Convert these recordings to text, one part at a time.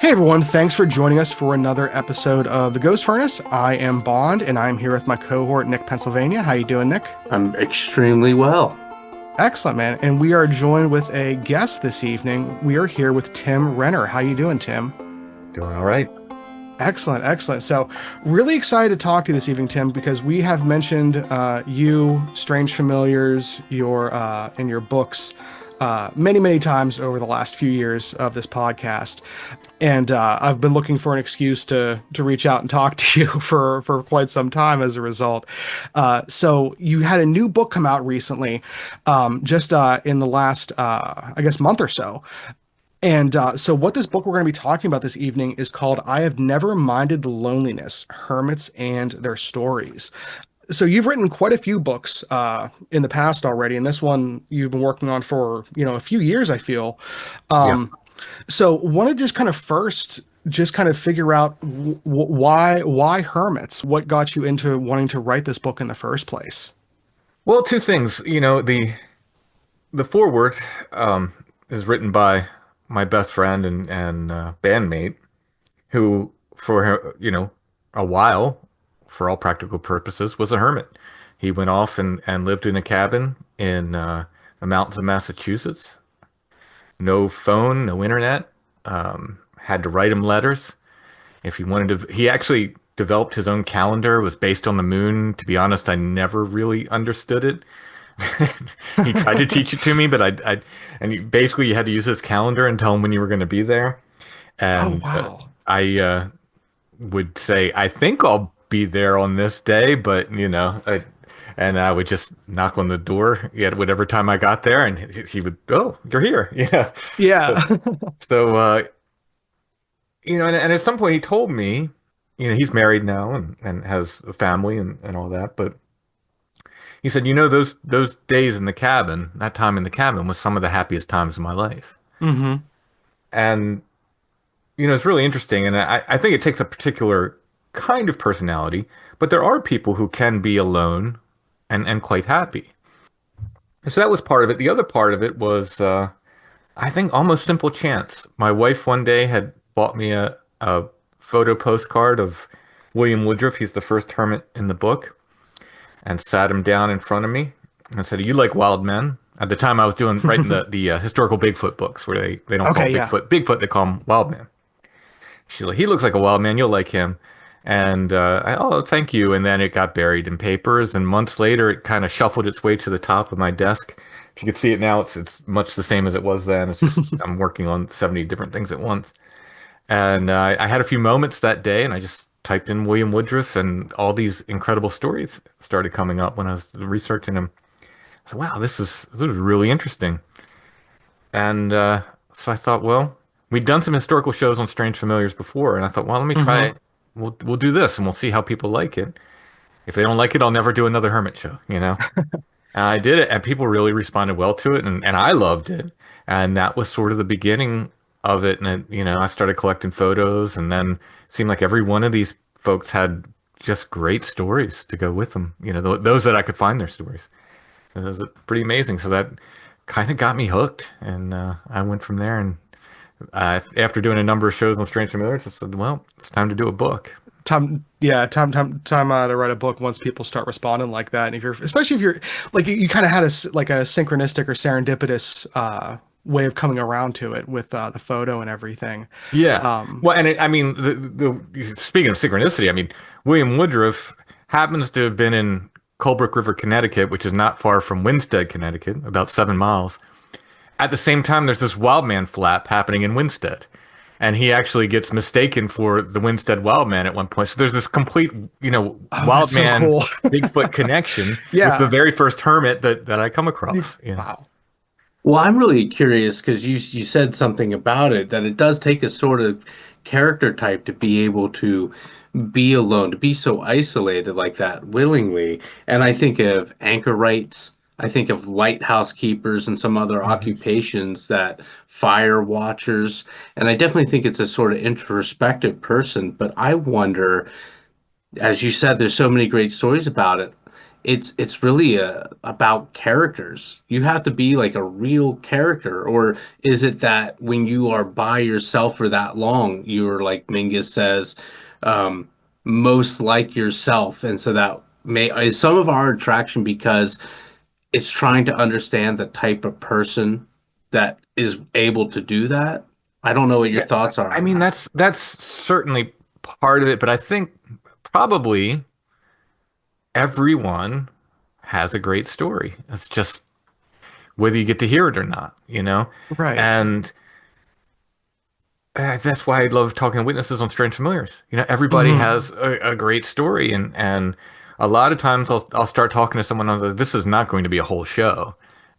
Hey everyone, thanks for joining us for another episode of The Ghost Furnace. I am Bond, and I'm here with my cohort, Nick Pennsylvania. How you doing, Nick? I'm extremely well. Excellent, man. And we are joined with a guest this evening. We are here with Tim Renner. How you doing, Tim? Doing all right. Excellent, excellent. So, really excited to talk to you this evening, Tim, because we have mentioned you, Strange Familiars, your in your books many, many times over the last few years of this podcast. And I've been looking for an excuse to reach out and talk to you for quite some time as a result. So you had a new book come out recently, just in the last, I guess, month or so. And so what this book we're going to be talking about this evening is called I Have Never Minded the Loneliness, Hermits and Their Stories. So you've written quite a few books in the past already, and this one you've been working on for, a few years, I feel. Yeah. So want to just kind of first just kind of figure out why hermits? What got you into wanting to write this book in the first place? Well, two things. The foreword is written by my best friend and bandmate, who for a while, for all practical purposes, was a hermit. He went off and lived in a cabin in the mountains of Massachusetts. No phone, no internet. Had to write him letters. If he wanted to, he actually developed his own calendar. It was based on the moon. To be honest, I never really understood it. He tried to teach it to me, but basically you had to use his calendar and tell him when you were going to be there. Oh, And wow. I would say, I think I'll be there on this day, but and I would just knock on the door at whatever time I got there, and he would, oh, you're here. Yeah. Yeah. So, and at some point he told me, he's married now and has a family and all that, but he said, those days in the cabin, that time in the cabin was some of the happiest times of my life. Mm-hmm. And, it's really interesting. And I think it takes a particular kind of personality, but there are people who can be alone and quite happy. So that was part of it. The other part of it was, I think, almost simple chance. My wife one day had bought me a photo postcard of William Woodruff. He's the first hermit in the book, and sat him down in front of me and said, "You like wild men?" At the time, I was writing the historical Bigfoot books, where they don't call Okay, him yeah. Bigfoot, they call him wild man. She's like, "He looks like a wild man. You'll like him." And oh, thank you. And then it got buried in papers, and months later, it kind of shuffled its way to the top of my desk. If you could see it now, it's much the same as it was then. It's just I'm working on 70 different things at once. And I had a few moments that day, and I just typed in William Woodruff, and all these incredible stories started coming up when I was researching them. I said, wow, this is really interesting. And so I thought, well, we'd done some historical shows on Strange Familiars before, and I thought, well, let me try Mm-hmm. it. We'll do this, and we'll see how people like it. If they don't like it, I'll never do another Hermit show. And I did it, and people really responded well to it, and I loved it. And that was sort of the beginning of it. And I started collecting photos, and then it seemed like every one of these folks had just great stories to go with them. Those that I could find their stories. And it was pretty amazing. So that kind of got me hooked, and I went from there. And after doing a number of shows on Strange Familiars, I said, well, it's time to do a book. Time to write a book once people start responding like that. And especially if you're like, you kind of had like a synchronistic or serendipitous way of coming around to it with the photo and everything. Yeah. Um, Well, and I mean, speaking of synchronicity, I mean, William Woodruff happens to have been in Colebrook River, Connecticut, which is not far from Winsted, Connecticut, about 7 miles. At the same time, there's this Wildman flap happening in Winsted. And he actually gets mistaken for the Winstead Wildman at one point. So there's this complete, that's so Wildman cool. Bigfoot connection with the Yeah. very first hermit that I come across. Wow. Well, I'm really curious because you said something about it that it does take a sort of character type to be able to be alone, to be so isolated like that willingly. And I think of anchorites, I think of lighthouse keepers and some other Mhm. occupations that fire watchers. And I definitely think it's a sort of introspective person. But I wonder, as you said, there's so many great stories about it. it's really about characters. You have to be like a real character, or is it that when you are by yourself for that long, you're like Mingus says, um, most like yourself, and so that may is some of our attraction because it's trying to understand the type of person that is able to do that. I don't know what your Yeah, thoughts are I on mean that. that's certainly part of it, but I think probably everyone has a great story. It's just whether you get to hear it or not, you know? Right. And that's why I love talking to witnesses on Strange Familiars. You know, everybody Hmm. has a great story, and a lot of times I'll start talking to someone on this is not going to be a whole show,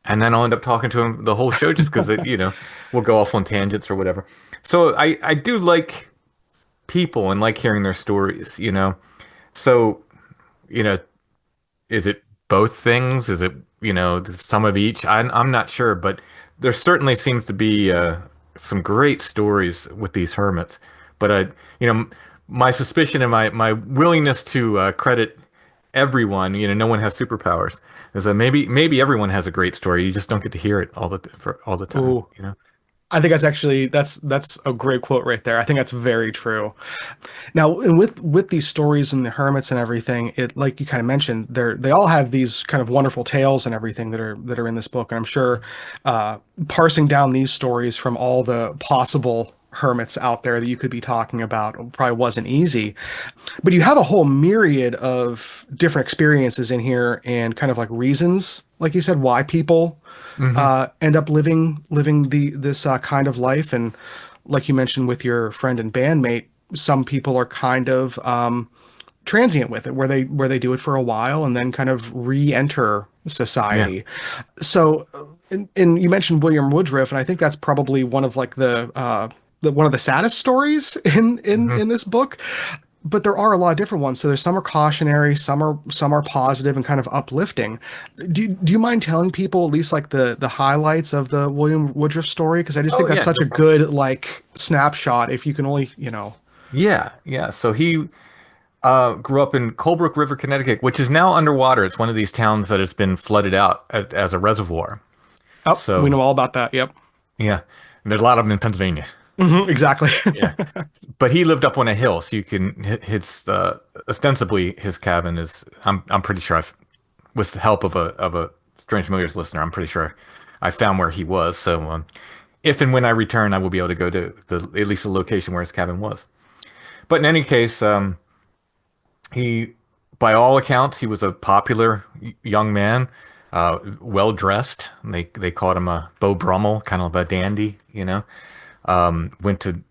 and then I'll end up talking to them the whole show just because we'll go off on tangents or whatever. So I do like people and like hearing their stories, you know. So you know, is it both things? Is it, some of each? I'm not sure, but there certainly seems to be some great stories with these hermits. But you know, my suspicion and my willingness to credit everyone, no one has superpowers, is that maybe everyone has a great story. You just don't get to hear it for all the time, Ooh, you know? I think that's a great quote right there. I think that's very true. Now, and with these stories and the hermits and everything, it like you kind of mentioned, they all have these kind of wonderful tales and everything that are in this book. And I'm sure parsing down these stories from all the possible hermits out there that you could be talking about probably wasn't easy. But you have a whole myriad of different experiences in here and kind of like reasons, like you said, why people Hmm. end up living this kind of life. And like you mentioned with your friend and bandmate, some people are kind of transient with it, where they do it for a while and then kind of re-enter Yeah. society. So, and you mentioned William Woodruff, and I think that's probably one of like one of the saddest stories Hmm. in this book. But there are a lot of different ones. So there's some are cautionary, some are positive and kind of uplifting. Do you mind telling people at least like the highlights of the William Woodruff story? Because I just Oh think that's yeah, such no a problem. good like snapshot if you can only. Yeah, yeah. So he grew up in Colebrook River, Connecticut, which is now underwater. It's one of these towns that has been flooded out as a reservoir. Oh, we So, know all about that. Yep. yeah, and there's a lot of them in Pennsylvania. Exactly. Yeah, but he lived up on a hill, so you can his ostensibly his cabin is. I'm pretty sure with the help of a Strange Familiars listener, I'm pretty sure I found where he was. So, if and when I return, I will be able to go to at least the location where his cabin was. But in any case, he, by all accounts, he was a popular young man, well dressed. They called him a Beau Brummel, kind of a dandy, you know. Went to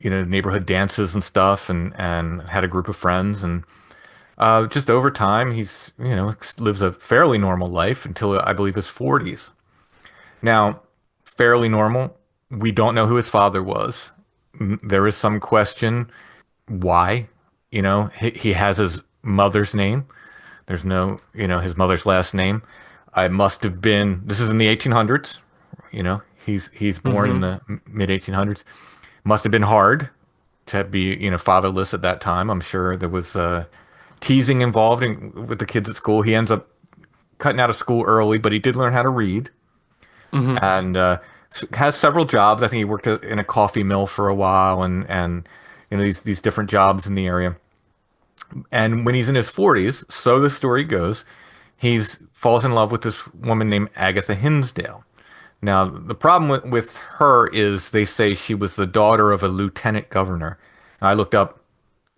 neighborhood dances and stuff, and had a group of friends, and just over time, he's lives a fairly normal life until I believe his 40s. Now, fairly normal. We don't know who his father was. There is some question why. He has his mother's name. There's no, his mother's last name. I must have been. This is in the 1800s. He's born in Hmm. the mid 1800s. Must have been hard to be, fatherless at that time. I'm sure there was teasing involved with the kids at school. He ends up cutting out of school early, but he did learn how to read Hmm. and has several jobs. I think he worked in a coffee mill for a while, and these different jobs in the area. And when he's in his 40s, so the story goes, he's falls in love with this woman named Agatha Hinsdale. Now, the problem with her is they say she was the daughter of a lieutenant governor. I looked up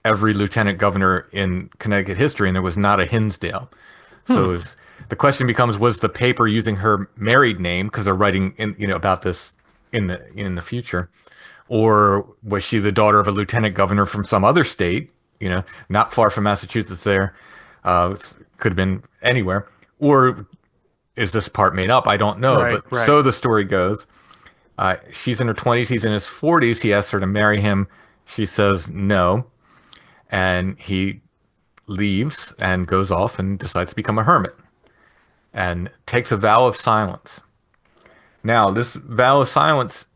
every lieutenant governor in Connecticut history, and there was not a Hinsdale. Hmm. So the question becomes: was the paper using her married name because they're writing about this in the future, or was she the daughter of a lieutenant governor from some other state? Not far from Massachusetts. There, could have been anywhere, or is this part made up? I don't know. Right. But Right. so the story goes. She's in her 20s. He's in his 40s. He asks her to marry him. She says no, and he leaves and goes off and decides to become a hermit and takes a vow of silence. Now, this vow of silence,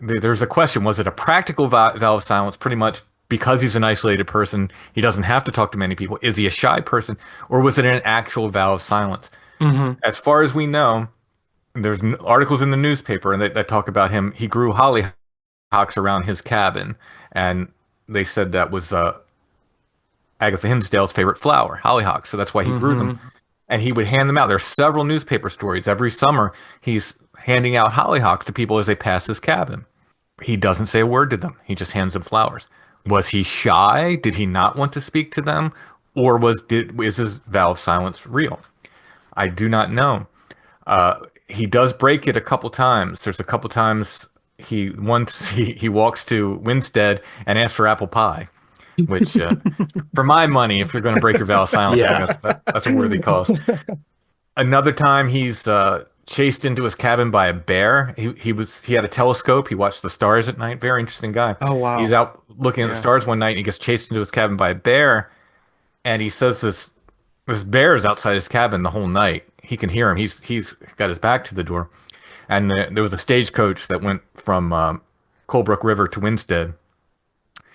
there's a question. Was it a practical vow of silence? Pretty much because he's an isolated person, he doesn't have to talk to many people. Is he a shy person, or was it an actual vow of silence? Hmm. As far as we know, there's articles in the newspaper and that talk about him. He grew hollyhocks around his cabin, and they said that was Agatha Hinsdale's favorite flower, hollyhocks. So that's why he grew them, Hmm. and he would hand them out. There's several newspaper stories every summer. He's handing out hollyhocks to people as they pass his cabin. He doesn't say a word to them. He just hands them flowers. Was he shy? Did he not want to speak to them? Or is his vow of silence real? I do not know. He does break it a couple times. There's a couple times he walks to Winstead and asks for apple pie, which for my money, if you're going to break your vow of silence, I think Yeah. that's a worthy cause. Another time he's chased into his cabin by a bear. He had a telescope. He watched the stars at night. Very interesting guy. Oh, He's wow. out looking at the Yeah. stars one night and he gets chased into his cabin by a bear. And he says this bear is outside his cabin the whole night. He can hear him. He's got his back to the door. And there was a stagecoach that went from Colebrook River to Winstead.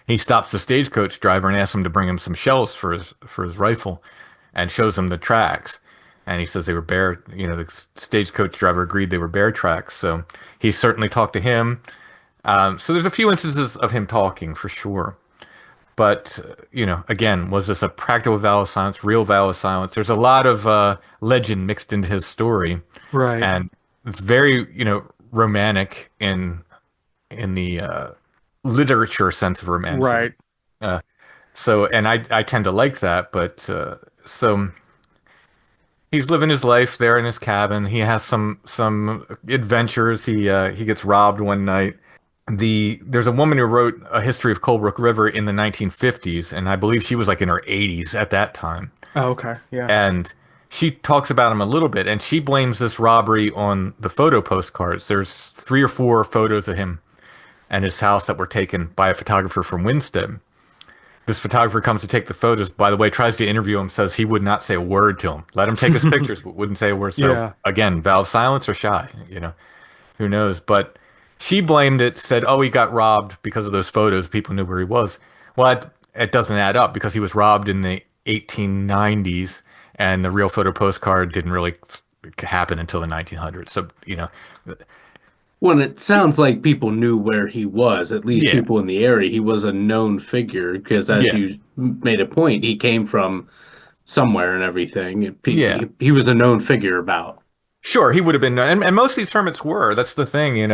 He stops the stagecoach driver and asks him to bring him some shells for his rifle, and shows him the tracks. And he says they were bear. The stagecoach driver agreed they were bear tracks. So he certainly talked to him. So there's a few instances of him talking for sure. But again, was this a practical vow of silence, real vow of silence? There's a lot of legend mixed into his story, Right. and it's very romantic in the literature sense of romanticism. Right. Uh, and I tend to like that, but so he's living his life there in his cabin. He has some adventures. He gets robbed one night. There's a woman who wrote a history of Colebrook River in the 1950s, and I believe she was like in her 80s at that time. Oh, okay. Yeah. And she talks about him a little bit, and she blames this robbery on the photo postcards. There's 3 or 4 photos of him and his house that were taken by a photographer from Winstead. This photographer comes to take the photos, by the way, tries to interview him, says he would not say a word to him. Let him take his pictures, but wouldn't say a word. So Yeah. again, vow of silence or shy, who knows? But she blamed it, said, oh, he got robbed because of those photos. People knew where he was. Well, it doesn't add up because he was robbed in the 1890s and the real photo postcard didn't really happen until the 1900s. So, Well, it sounds like people knew where he was, at least yeah, people in the area. He was a known figure because, as yeah, you made a point, he came from somewhere and everything. yeah. He was a known figure about. Sure, he would have been, and most of these hermits were. That's the thing.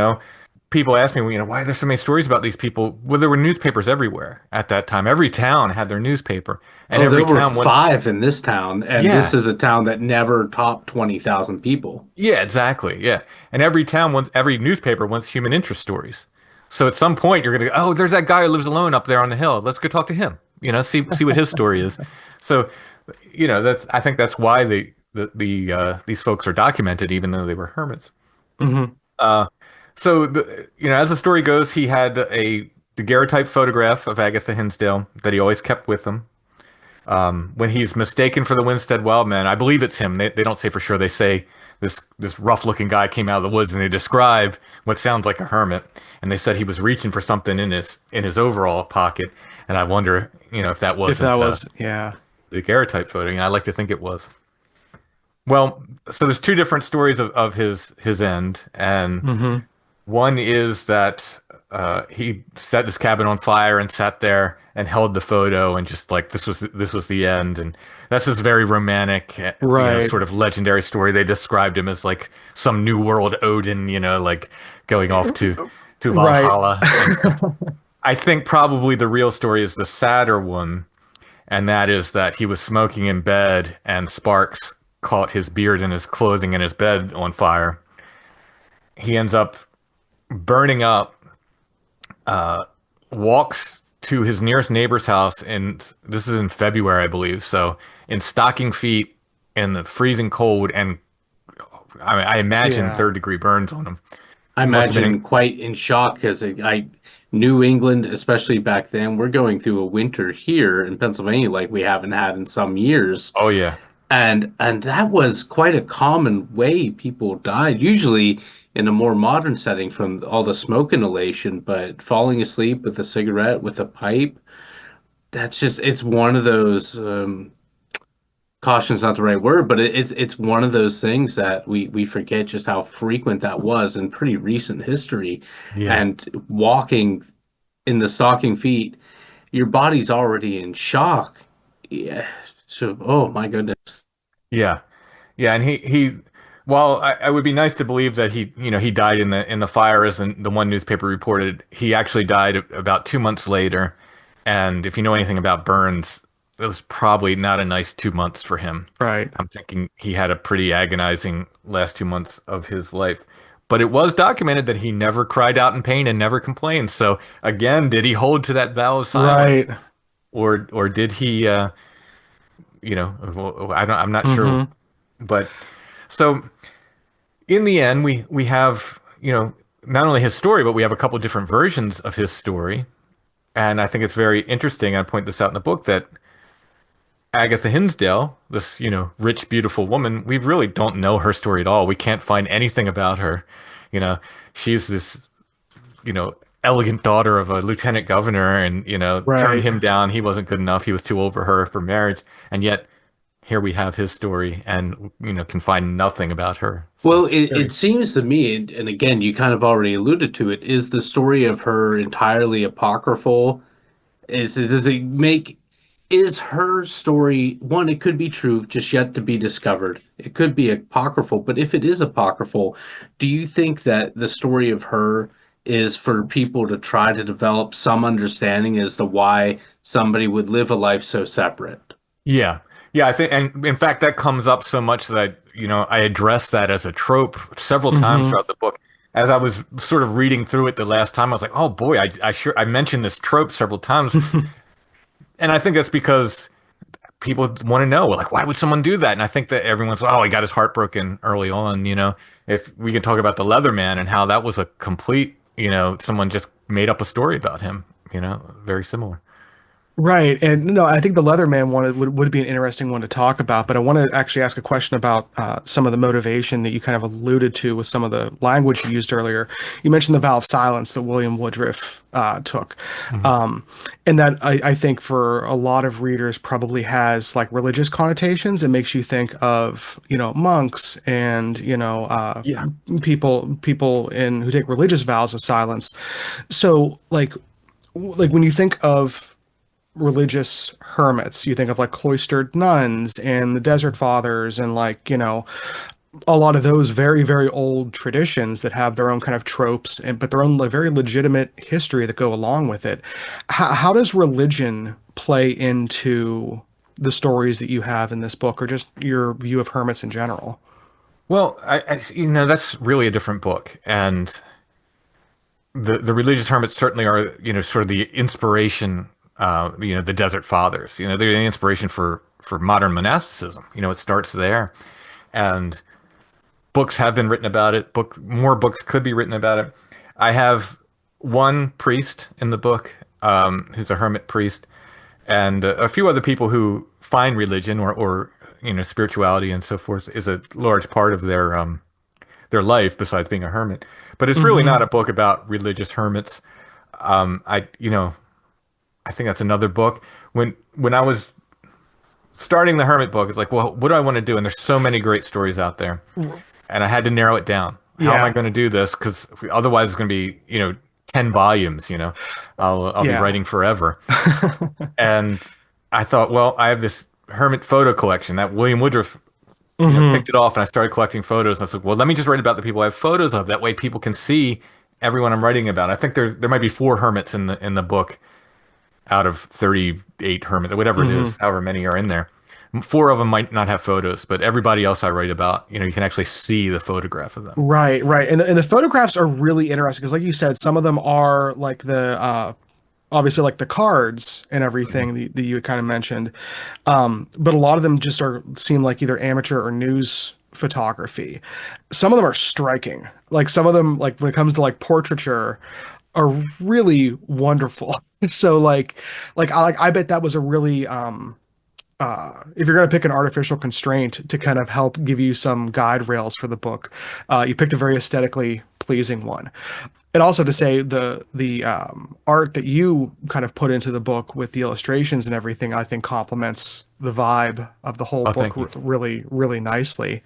People ask me, why are there so many stories about these people? Well, there were newspapers everywhere at that time. Every town had their newspaper, and Oh, there every were town went. 5 in this town, and this Yeah, is a town that never topped 20,000 people. yeah, exactly. Yeah, and every town wants, every newspaper wants human interest stories. So at some point, you're gonna go, oh, there's that guy who lives alone up there on the hill. Let's go talk to him. See what his story is. So, I think that's why these folks are documented, even though they were hermits. Hmm. Uh, as the story goes, he had a daguerreotype photograph of Agatha Hinsdale that he always kept with him. When he's mistaken for the Winstead Wildman, I believe it's him. They don't say for sure. They say this rough-looking guy came out of the woods, and they describe what sounds like a hermit. And they said he was reaching for something in his overall pocket. And I wonder, if that If that wasn't was, yeah. the daguerreotype photo. I like to think it was. Well, so there's 2 different stories of his end, and Hmm. one is that he set his cabin on fire and sat there and held the photo and just like this was the end, and that's this very romantic, Right. sort of legendary story. They described him as like some New World Odin, like going off to Right. Valhalla. And stuff. I think probably the real story is the sadder one, and that is that he was smoking in bed and sparks caught his beard and his clothing and his bed on fire. He ends up burning up, walks to his nearest neighbor's house, and this is in February, I believe. So in stocking feet in the freezing cold, and I imagine Yeah. 3rd-degree burns on him. I Must have been imagine quite in shock because New England, especially back then, we're going through a winter here in Pennsylvania like we haven't had in some years. oh yeah, And that was quite a common way people died, usually in a more modern setting from all the smoke inhalation, but falling asleep with a cigarette, with a pipe. that's just it's one of those caution's not the right word, but it's one of those things that we forget just how frequent that was in pretty recent history. Yeah. And walking in the stocking feet, your body's already in shock. Yeah. So, oh my goodness. Yeah. Yeah, and while I would be nice to believe that he died in the fire, as the one newspaper reported, he actually died about 2 months later. And if you know anything about burns, it was probably not a nice 2 months for him. Right. I'm thinking he had a pretty agonizing last 2 months of his life. But it was documented that he never cried out in pain and never complained. So again, did he hold to that vow of silence, Right. or did he? I'm not sure, Mm-hmm. but so in the end, we have, not only his story, but we have a couple different versions of his story. And I think it's very interesting. I point this out in the book that Agatha Hinsdale, this, rich, beautiful woman, we really don't know her story at all. We can't find anything about her. You know, she's this, elegant daughter of a lieutenant governor and, turned Right. him down. He wasn't good enough. He was too old for her for marriage. And yet here we have his story and, can find nothing about her. So Well, it very, seems to me, and again, you kind of already alluded to it, is the story of her entirely apocryphal? Does it make is her story one? It could be true, just yet to be discovered. It could be apocryphal, but if it is apocryphal, do you think that the story of her is for people to try to develop some understanding as to why somebody would live a life so separate? yeah. Yeah, I think, and in fact, that comes up so much that, I address that as a trope several times Mm-hmm. throughout the book. As I was sort of reading through it the last time, I was like, oh boy, I mentioned this trope several times. And I think that's because people want to know, like, why would someone do that? And I think that everyone's, oh, he got his heart broken early on, If we can talk about the Leatherman and how that was a complete, someone just made up a story about him, very similar. Right. And no, I think the Leatherman one would be an interesting one to talk about, but I want to actually ask a question about some of the motivation that you kind of alluded to with some of the language you used earlier. You mentioned the vow of silence that William Woodruff took. Mhm. Um, and that I think for a lot of readers probably has like religious connotations. It makes you think of, monks and, Yeah. people in who take religious vows of silence. So like when you think of religious hermits. You think of like cloistered nuns and the Desert Fathers and like, a lot of those very, very old traditions that have their own kind of tropes and but their own like, very legitimate history that go along with it. How does religion play into the stories that you have in this book or just your view of hermits in general? Well, that's really a different book, and the religious hermits certainly are, sort of the inspiration. The Desert Fathers. They're the inspiration for modern monasticism. It starts there, and books have been written about it. More books could be written about it. I have one priest in the book, who's a hermit priest, and a few other people who find religion or spirituality and so forth is a large part of their life besides being a hermit. But it's really not Mm-hmm. a book about religious hermits. I think that's another book. When I was starting the hermit book, it's like, well, what do I want to do? And there's so many great stories out there, and I had to narrow it down. How am I Yeah. going to do this? Because otherwise, it's going to be 10 volumes. I'll be Yeah. writing forever. And I thought, well, I have this hermit photo collection that William Woodruff, hmm picked it off, and I started collecting photos. And I was like, well, let me just write about the people I have photos of. That way, people can see everyone I'm writing about. I think there might be four hermits in the book out of 38 hermit, whatever it hmm is, however many are in there. Four of them might not have photos, but everybody else I write about, you can actually see the photograph of them. Right, right. And the photographs are really interesting because like you said, some of them are like the obviously like the cards and Mhm. everything that you had kind of mentioned. But a lot of them just seem like either amateur or news photography. Some of them are striking. Like some of them, like when it comes to like portraiture, are really wonderful. So like I bet that was a really if you're going to pick an artificial constraint to kind of help give you some guide rails for the book, you picked a very aesthetically pleasing one. And also to say the art that you kind of put into the book with the illustrations and everything, I think complements the vibe of the whole Oh, book thank you. really, really nicely.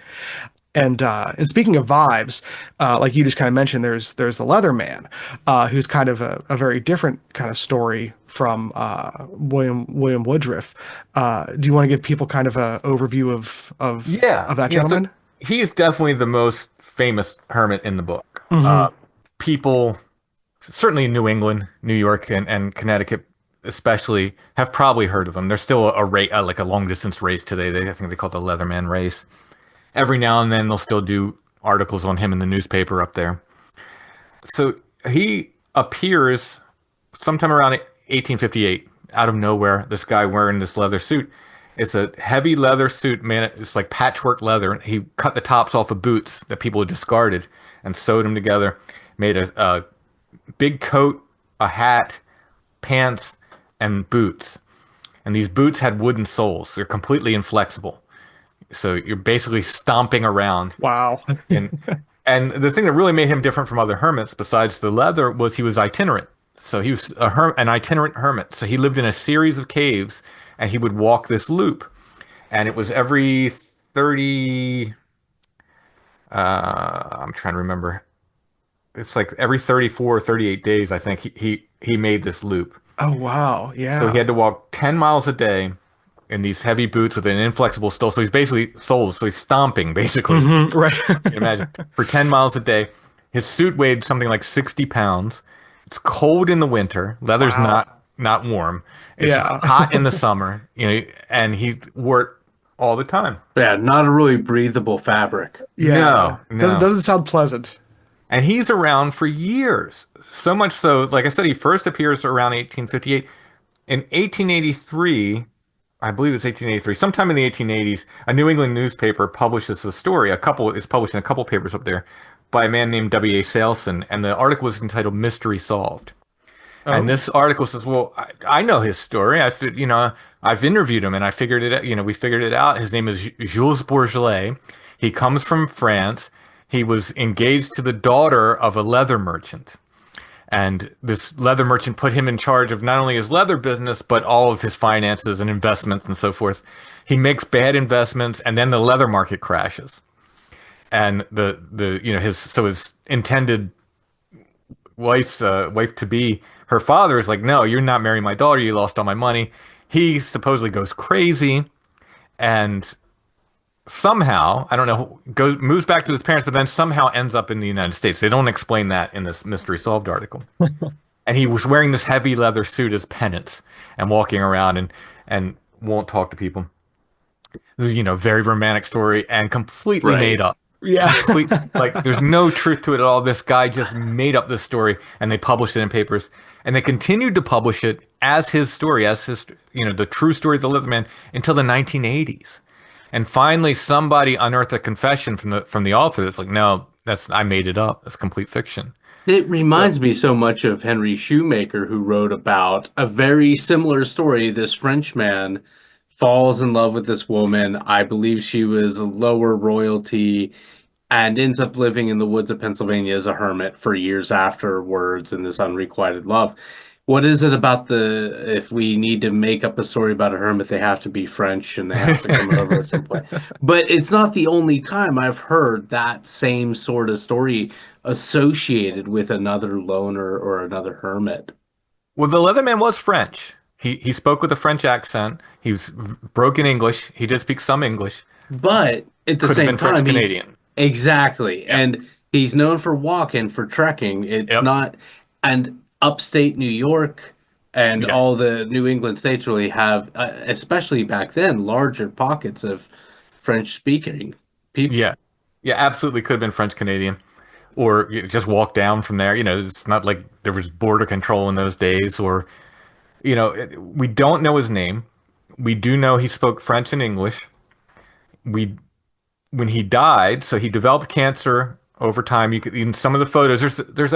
And speaking of vibes, like you just kind of mentioned, there's the Leatherman, who's kind of a very different kind of story from William Woodruff. Do you want to give people kind of a overview Yeah, of that so gentleman? he is definitely the most famous hermit in the book. Hmm. People, certainly in New England, New York, and Connecticut, especially, have probably heard of him. There's still a race, like a long distance race today. I think they call it the Leatherman race. Every now and then, they'll still do articles on him in the newspaper up there. So he appears sometime around 1858 out of nowhere. This guy wearing this leather suit. It's a heavy leather suit, man. It's like patchwork leather. He cut the tops off of boots that people had discarded and sewed them together. Made a big coat, a hat, pants, and boots. And these boots had wooden soles. They're completely inflexible. So you're basically stomping around. Wow. And and the thing that really made him different from other hermits, besides the leather, was he was itinerant. So he was an itinerant hermit. So he lived in a series of caves, and he would walk this loop. And it was every 30. I'm trying to remember. It's like every 34 or 38 days, I think he made this loop. Oh wow. So he Yeah. had to walk 10 miles a day in these heavy boots with an inflexible sole. So he's basically soles. So he's stomping, basically. Hmm. Right. You can imagine for 10 miles a day. His suit weighed something like 60 pounds. It's cold in the winter. Leather's Wow. not warm. It's Yeah. hot in the summer, and he wore it all the time. Yeah, not a really breathable fabric. Yeah. No, no. Doesn't sound pleasant. And he's around for years. So much so, like I said, he first appears around 1858. In 1883, I believe it's 1883, sometime in the 1880s, a New England newspaper publishes a story. A couple is published in a couple papers up there by a man named W.A. Salson, and the article was entitled "Mystery Solved." And Oh. this article says, "Well, I know his story. I've interviewed him, and I figured it. We figured it out. His name is Jules Bourgelat. He comes from France. He was engaged to the daughter of a leather merchant." And this leather merchant put him in charge of not only his leather business, but all of his finances and investments and so forth. He makes bad investments, and then the leather market crashes. And his intended wife to be, her father is like, no, you're not marrying my daughter. You lost all my money. He supposedly goes crazy, and somehow, I don't know, goes moves back to his parents, but then somehow ends up in the United States. They don't explain that in this Mystery Solved article. And he was wearing this heavy leather suit as penance and walking around and won't talk to people. Very romantic story and completely Right. made up. Yeah. Like there's no truth to it at all. This guy just made up this story and they published it in papers and they continued to publish it as his story, the true story of the Leatherman until the 1980s. And finally, somebody unearthed a confession from the author that's like, no, I made it up. That's complete fiction. It reminds me so much of Henry Shoemaker, who wrote about a very similar story. This Frenchman falls in love with this woman. I believe she was lower royalty and ends up living in the woods of Pennsylvania as a hermit for years afterwards in this unrequited love. What is it about if we need to make up a story about a hermit, they have to be French and they have to come over at some point? But it's not the only time I've heard that same sort of story associated with another loner or another hermit. Well, the Leatherman was French. He spoke with a French accent. He was broken English. He did speak some English. But at the Could have same been French time, he's Canadian. exactly, Yep. and he's known for walking, for trekking. It's Yep. not, and upstate New York and Yeah. all the New England states really have, especially back then, larger pockets of French speaking people. Yeah. Yeah, absolutely could have been French Canadian. Or just walk down from there. It's not like there was border control in those days. Or, we don't know his name. We do know he spoke French and English. We When he died, so he developed cancer over time. You could in some of the photos. There's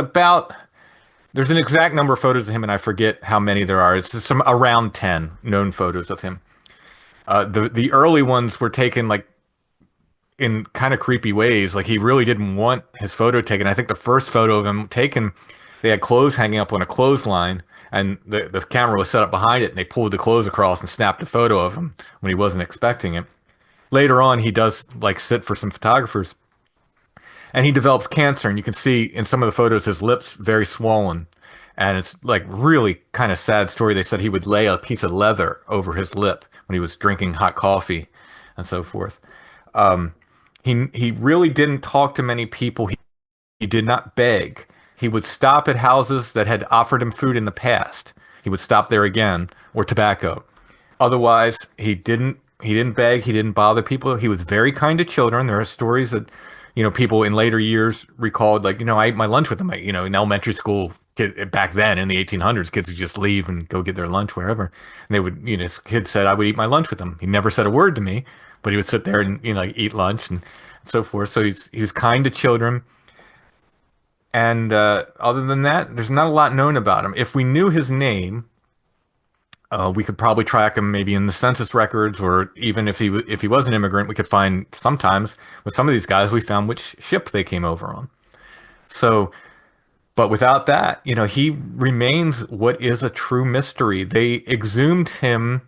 an exact number of photos of him, and I forget how many there are. It's just some around 10 known photos of him. The early ones were taken like in kind of creepy ways. Like he really didn't want his photo taken. I think the first photo of him taken, they had clothes hanging up on a clothesline, and the camera was set up behind it, and they pulled the clothes across and snapped a photo of him when he wasn't expecting it. Later on, he does like sit for some photographers, and he develops cancer, and you can see in some of the photos his lips very swollen. And it's like really kind of sad story. They said he would lay a piece of leather over his lip when he was drinking hot coffee and so forth. Um, he really didn't talk to many people. He did not beg. He would stop at houses that had offered him food in the past. He would stop there again, or tobacco. Otherwise, he didn't beg, he didn't bother people. He was very kind to children. There are stories that, people in later years recalled, like, I ate my lunch with him. In elementary school, back then in the 1800s, kids would just leave and go get their lunch wherever. And they would, his kid said I would eat my lunch with him. He never said a word to me, but he would sit there and, like, eat lunch and so forth. So he was kind to children. And other than that, there's not a lot known about him. If we knew his name, we could probably track him maybe in the census records, or even if he was an immigrant, we could find sometimes with some of these guys we found which ship they came over on. So, but without that, he remains what is a true mystery. They exhumed him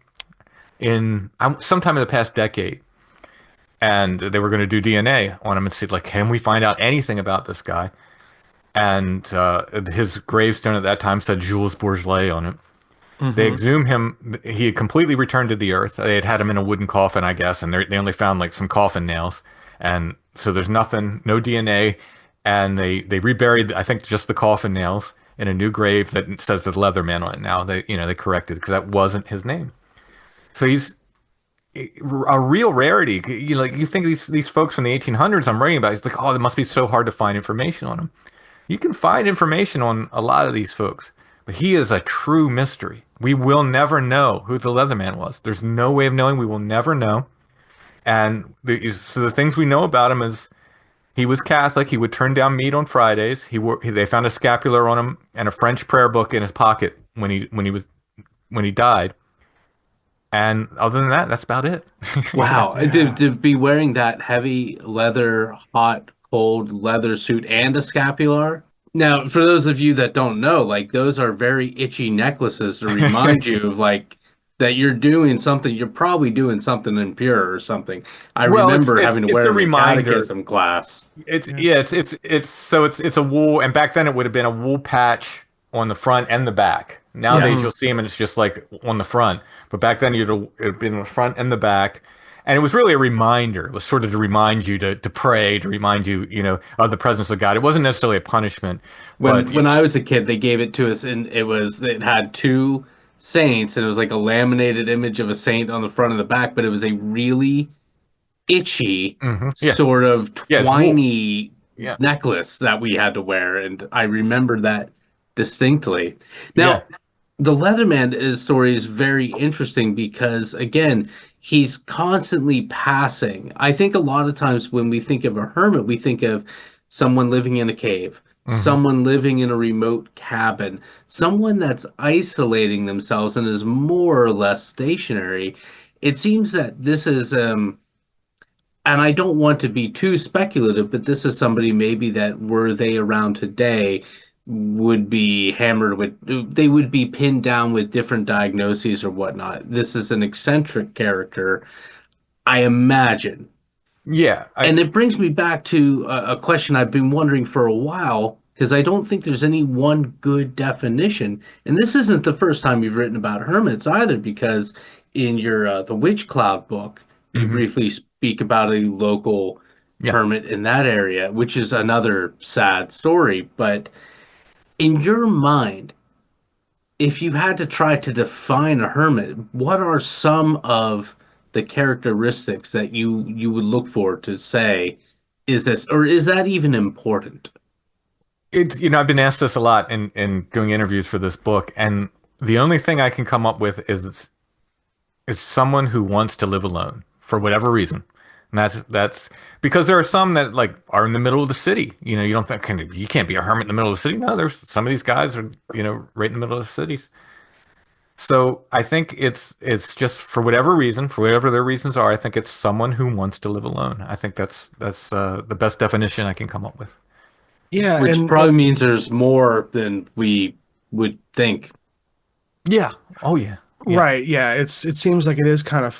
in sometime in the past decade, and they were going to do DNA on him and see, like, can we find out anything about this guy? And his gravestone at that time said Jules Bourgelat on it. They Mm-hmm. exhumed him. He had completely returned to the earth. They had him in a wooden coffin, I guess, and they only found like some coffin nails. And so there's nothing, no DNA. And they reburied, I think, just the coffin nails in a new grave that says the Leatherman on it now. They corrected because that wasn't his name. So he's a real rarity. Like you think these folks from the 1800s I'm writing about, it's like, oh, it must be so hard to find information on them. You can find information on a lot of these folks, but he is a true mystery. We will never know who the Leatherman was. There's no way of knowing. We will never know. And so the things we know about him is he was Catholic. He would turn down meat on Fridays. They found a scapular on him and a French prayer book in his pocket when he died. And other than that, that's about it. Wow, to be wearing that heavy leather, hot, cold leather suit and a scapular. Now, for those of you that don't know, like those are very itchy necklaces to remind you of like that you're doing something. You're probably doing something impure or something. I Well, it's remember it's having to it's wear a them in reminder. catechism class. It's Yeah. yeah, it's a wool, and back then it would have been a wool patch on the front and the back. Nowadays Mm-hmm. you'll Yes. see them and it's just like on the front, but back then it'd been the front and the back, and it was really a reminder. It was sort of to remind you to pray, to remind you, of the presence of God. It wasn't necessarily a punishment, but When I was a kid, they gave it to us, and it had two saints, and it was like a laminated image of a saint on the front and the back, but it was a really itchy, yeah, sort of yeah, it's wool. twiny Yeah, necklace that we had to wear, and I remember that distinctly. yeah. Now, the story is very interesting because, again, he's constantly passing. I think a lot of times when we think of a hermit, we think of someone living in a cave, hmm someone living in a remote cabin, someone that's isolating themselves and is more or less stationary. It seems that this is and I don't want to be too speculative, but this is somebody maybe that were they around today would be hammered with, they would be pinned down with different diagnoses or whatnot. This is an eccentric character, I imagine. Yeah. And it brings me back to a question I've been wondering for a while, because I don't think there's any one good definition. And this isn't the first time you've written about hermits either, because in your The Witch Cloud book, you hmm briefly speak about a local Yeah. hermit in that area, which is another sad story. But in your mind, if you had to try to define a hermit, what are some of the characteristics that you would look for to say is this, or is that even important? I've been asked this a lot in doing interviews for this book, and the only thing I can come up with is someone who wants to live alone for whatever reason. And that's because there are some that like are in the middle of the city. You don't think you can't be a hermit in the middle of the city. No, there's some of these guys are, right in the middle of the cities. So I think it's just for whatever reason, for whatever their reasons are, I think it's someone who wants to live alone. I think that's the best definition I can come up with. Yeah, Which and probably means there's more than we would think. Yeah. Oh yeah. Yeah. right, yeah, it seems like it is kind of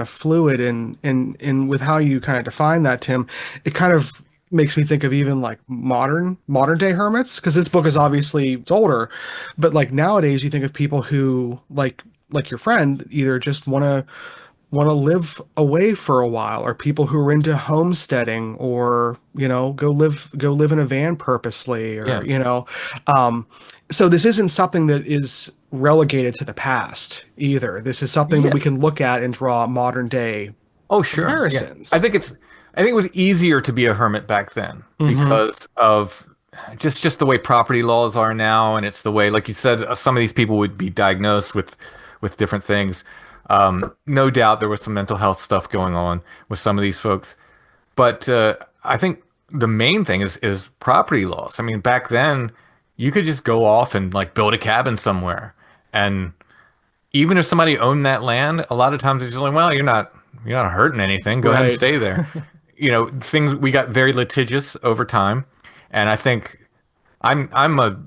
fluid, and with how you kind of define that, Tim, it kind of makes me think of even like modern day hermits, because this book is obviously it's older, but like nowadays you think of people who like your friend either just want to live away for a while, or people who are into homesteading, or go live in a van purposely, or Yeah. um so this isn't something that is relegated to the past either. This is something that Yeah. we can look at and draw modern day Oh, sure. Yeah. comparisons. I think it was easier to be a hermit back then Mm-hmm. because of just the way property laws are now, and it's the way, like you said, some of these people would be diagnosed with different things. No doubt there was some mental health stuff going on with some of these folks, but I think the main thing is property laws. I mean, back then you could just go off and like build a cabin somewhere, and even if somebody owned that land, a lot of times it's just like, well, you're not hurting anything. Go ahead and Right. stay there. Things we got very litigious over time, and I think I'm a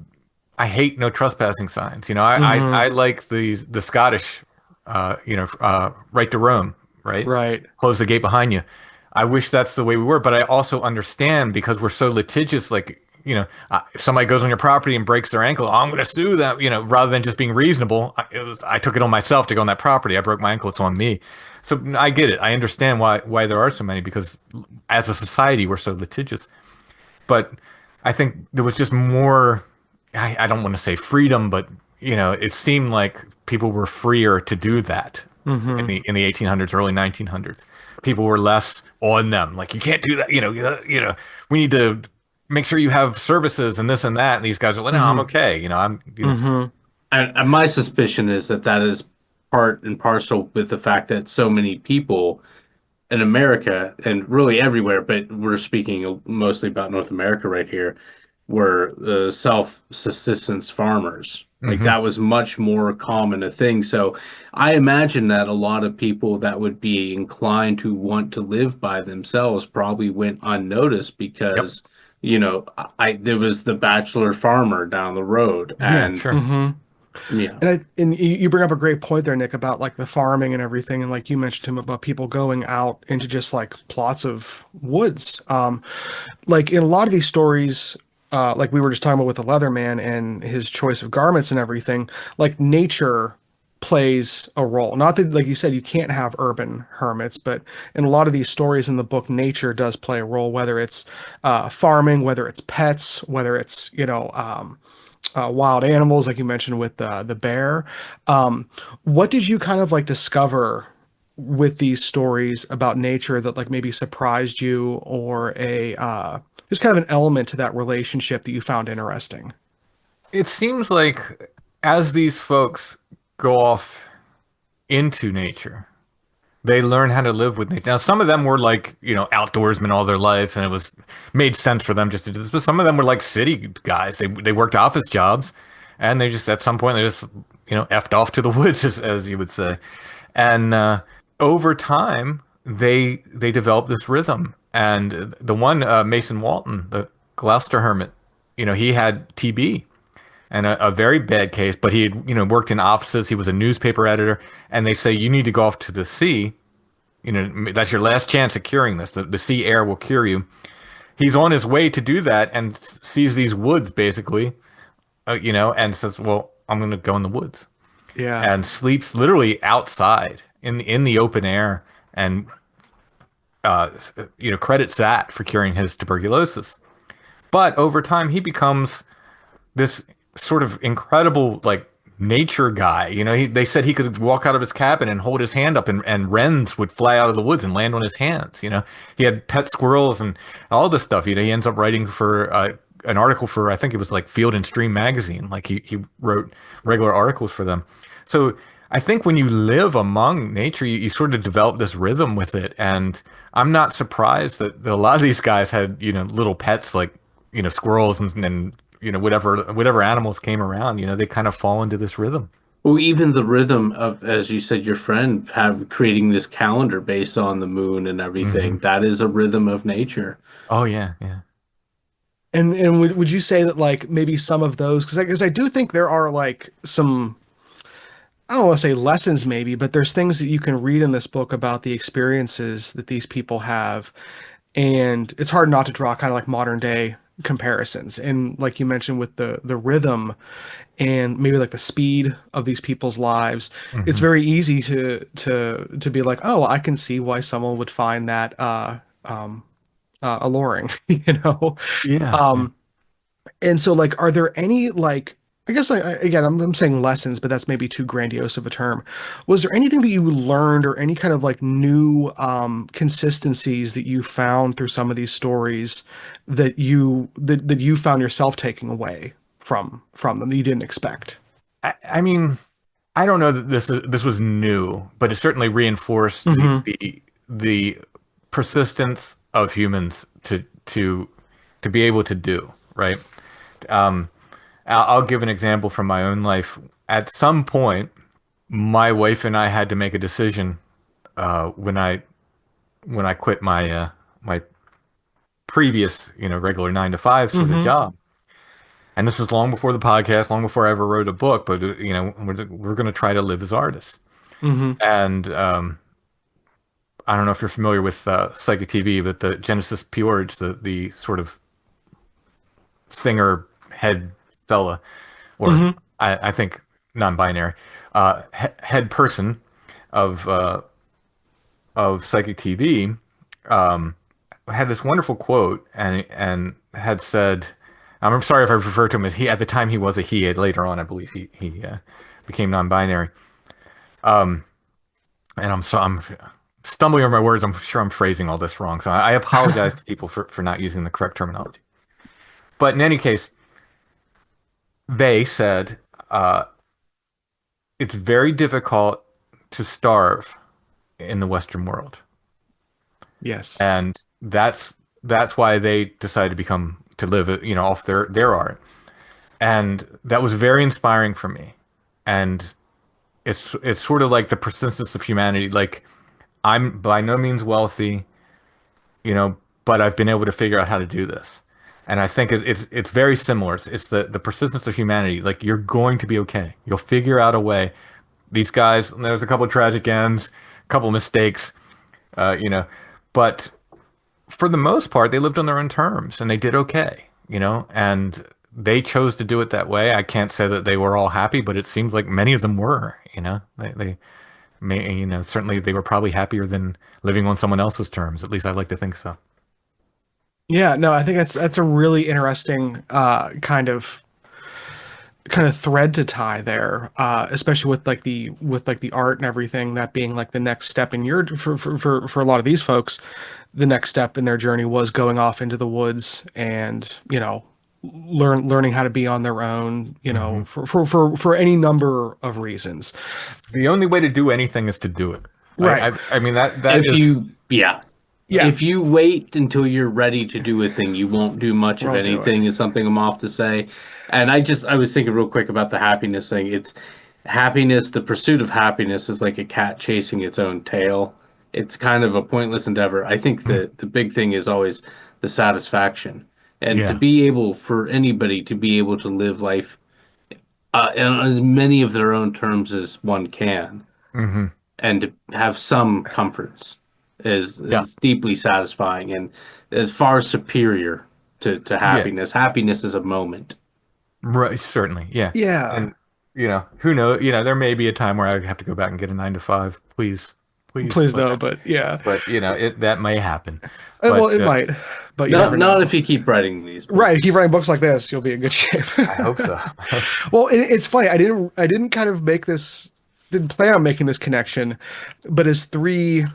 I hate no trespassing signs. I Mm-hmm. like the Scottish, right to roam, right? Right. Close the gate behind you. I wish that's the way we were, but I also understand because we're so litigious. Like, if somebody goes on your property and breaks their ankle, I'm going to sue them. Rather than just being reasonable, I took it on myself to go on that property. I broke my ankle. It's on me. So I get it. I understand why there are so many because as a society we're so litigious. But I think there was just more. I don't want to say freedom, but it seemed like people were freer to do that in Mm-hmm. the 1800s, early 1900s. People were less on them. Like you can't do that. We need to make sure you have services and this and that. And these guys are like, no, I'm Mm-hmm. okay. I'm. Mm-hmm. And my suspicion is that that is part and parcel with the fact that so many people in America and really everywhere, but we're speaking mostly about North America right here, were self-subsistence farmers. Like Hmm. that was much more common a thing. So I imagine that a lot of people that would be inclined to want to live by themselves probably went unnoticed Yep. because, I there was the bachelor farmer down the road, Yeah. and Sure. Mm-hmm. yeah, And you bring up a great point there, Nick, about like the farming and everything, and like you mentioned him about people going out into just like plots of woods. Like in a lot of these stories, like we were just talking about with the Leatherman and his choice of garments and everything, like nature plays a role. Not that, like you said, you can't have urban hermits, but in a lot of these stories in the book, nature does play a role, whether it's farming, whether it's pets, whether it's, wild animals, like you mentioned with the bear. What did you kind of like discover with these stories about nature that like maybe surprised you, or a just kind of an element to that relationship that you found interesting? It seems like as these folks go off into nature, they learn how to live with nature. Now, some of them were like, outdoorsmen all their lives, and it was made sense for them just to do this. But some of them were like city guys. They worked office jobs, and they just at some point they just effed off to the woods, as you would say. And over time, they developed this rhythm. And the one Mason Walton, the Gloucester hermit, he had TB and a very bad case, but he had worked in offices. He was a newspaper editor, and they say you need to go off to the sea. That's your last chance at curing this. The sea air will cure you. He's on his way to do that and sees these woods basically, and says, "Well, I'm going to go in the woods," Yeah. and sleeps literally outside in the open air, and uh, credits that for curing his tuberculosis. But over time, he becomes this sort of incredible like nature guy. They said he could walk out of his cabin and hold his hand up, and wrens would fly out of the woods and land on his hands. He had pet squirrels and all this stuff. He ends up writing for an article for I think it was like Field and Stream magazine. Like he wrote regular articles for them. So I think when you live among nature, you sort of develop this rhythm with it. And I'm not surprised that a lot of these guys had, little pets like, squirrels and whatever animals came around, they kind of fall into this rhythm. Or even the rhythm of, as you said, your friend have creating this calendar based on the moon and Hmm. everything. That is a rhythm of nature. Oh yeah, yeah. And would you say that like maybe some of those, because I do think there are like some, I don't want to say lessons maybe, but there's things that you can read in this book about the experiences that these people have, and it's hard not to draw kind of like modern day comparisons. And like you mentioned with the rhythm and maybe like the speed of these people's lives, it's Hmm. very easy to be like, oh, I can see why someone would find that alluring, you know. Yeah, yeah. Um, and so, like, are there any like? I guess again, I'm saying lessons, but that's maybe too grandiose of a term. Was there anything that you learned, or any kind of like new consistencies that you found through some of these stories that you found yourself taking away from them that you didn't expect? I mean, I don't know that this was new, but it certainly reinforced Hmm. the persistence of humans to be able to do, right? Um, I'll give an example from my own life. At some point, my wife and I had to make a decision when I quit my previous, regular 9 to 5 sort of Hmm. job. And this is long before the podcast, long before I ever wrote a book, but we're going to try to live as artists. Hmm. And I don't know if you're familiar with Psychic TV, but the Genesis Peorge, the sort of singer head fella, or Hmm. I think non-binary, head person of uh, of Psychic TV, um, had this wonderful quote and had said, I'm sorry if I refer to him as he. At the time, he was a he. Later on, I believe he became non-binary. Um, and I'm stumbling over my words. I'm sure I'm phrasing all this wrong. So I apologize to people for not using the correct terminology. But in any case, they said it's very difficult to starve in the Western world, Yes. and that's why they decided to live, off their art, and that was very inspiring for me. And it's sort of like the persistence of humanity. Like I'm by no means wealthy, but I've been able to figure out how to do this. And I think it's very similar. It's the persistence of humanity. Like you're going to be okay. You'll figure out a way. These guys, there's a couple of tragic ends, a couple of mistakes, uh, you know, but for the most part, they lived on their own terms and they did okay, and they chose to do it that way. I can't say that they were all happy, but it seems like many of them were, they may, certainly they were probably happier than living on someone else's terms. At least I like to think so. Yeah, no, I think that's a really interesting kind of thread to tie there, especially with like the art and everything, that being like the next step in your for a lot of these folks, the next step in their journey was going off into the woods and learning how to be on their own, Hmm. for any number of reasons. The only way to do anything is to do it. Right. I mean that If is, you, yeah, Yeah. if you wait until you're ready to do a thing, you won't do much of Won't do it. anything, is something I'm off to say. And I was thinking real quick about the happiness thing. It's happiness, the pursuit of happiness is like a cat chasing its own tail. It's kind of a pointless endeavor. I think the big thing is always the satisfaction. And to yeah. be able, for anybody to be able to live life on as many of their own terms as one can, Hmm. and to have some comforts Yeah. is deeply satisfying and is far superior to Yeah. happiness. Happiness is a moment. Right, certainly. Yeah. Yeah. And who knows, there may be a time where I have to go back and get a 9 to 5. Please. Please. Please no, but yeah. But that may happen. Well, But it might, but you Not never not know. if you keep writing these Right, if you keep books. writing books like this, you'll be in good shape. I hope so. I hope so. Well, it's funny. I didn't kind of didn't plan on making this connection, but as three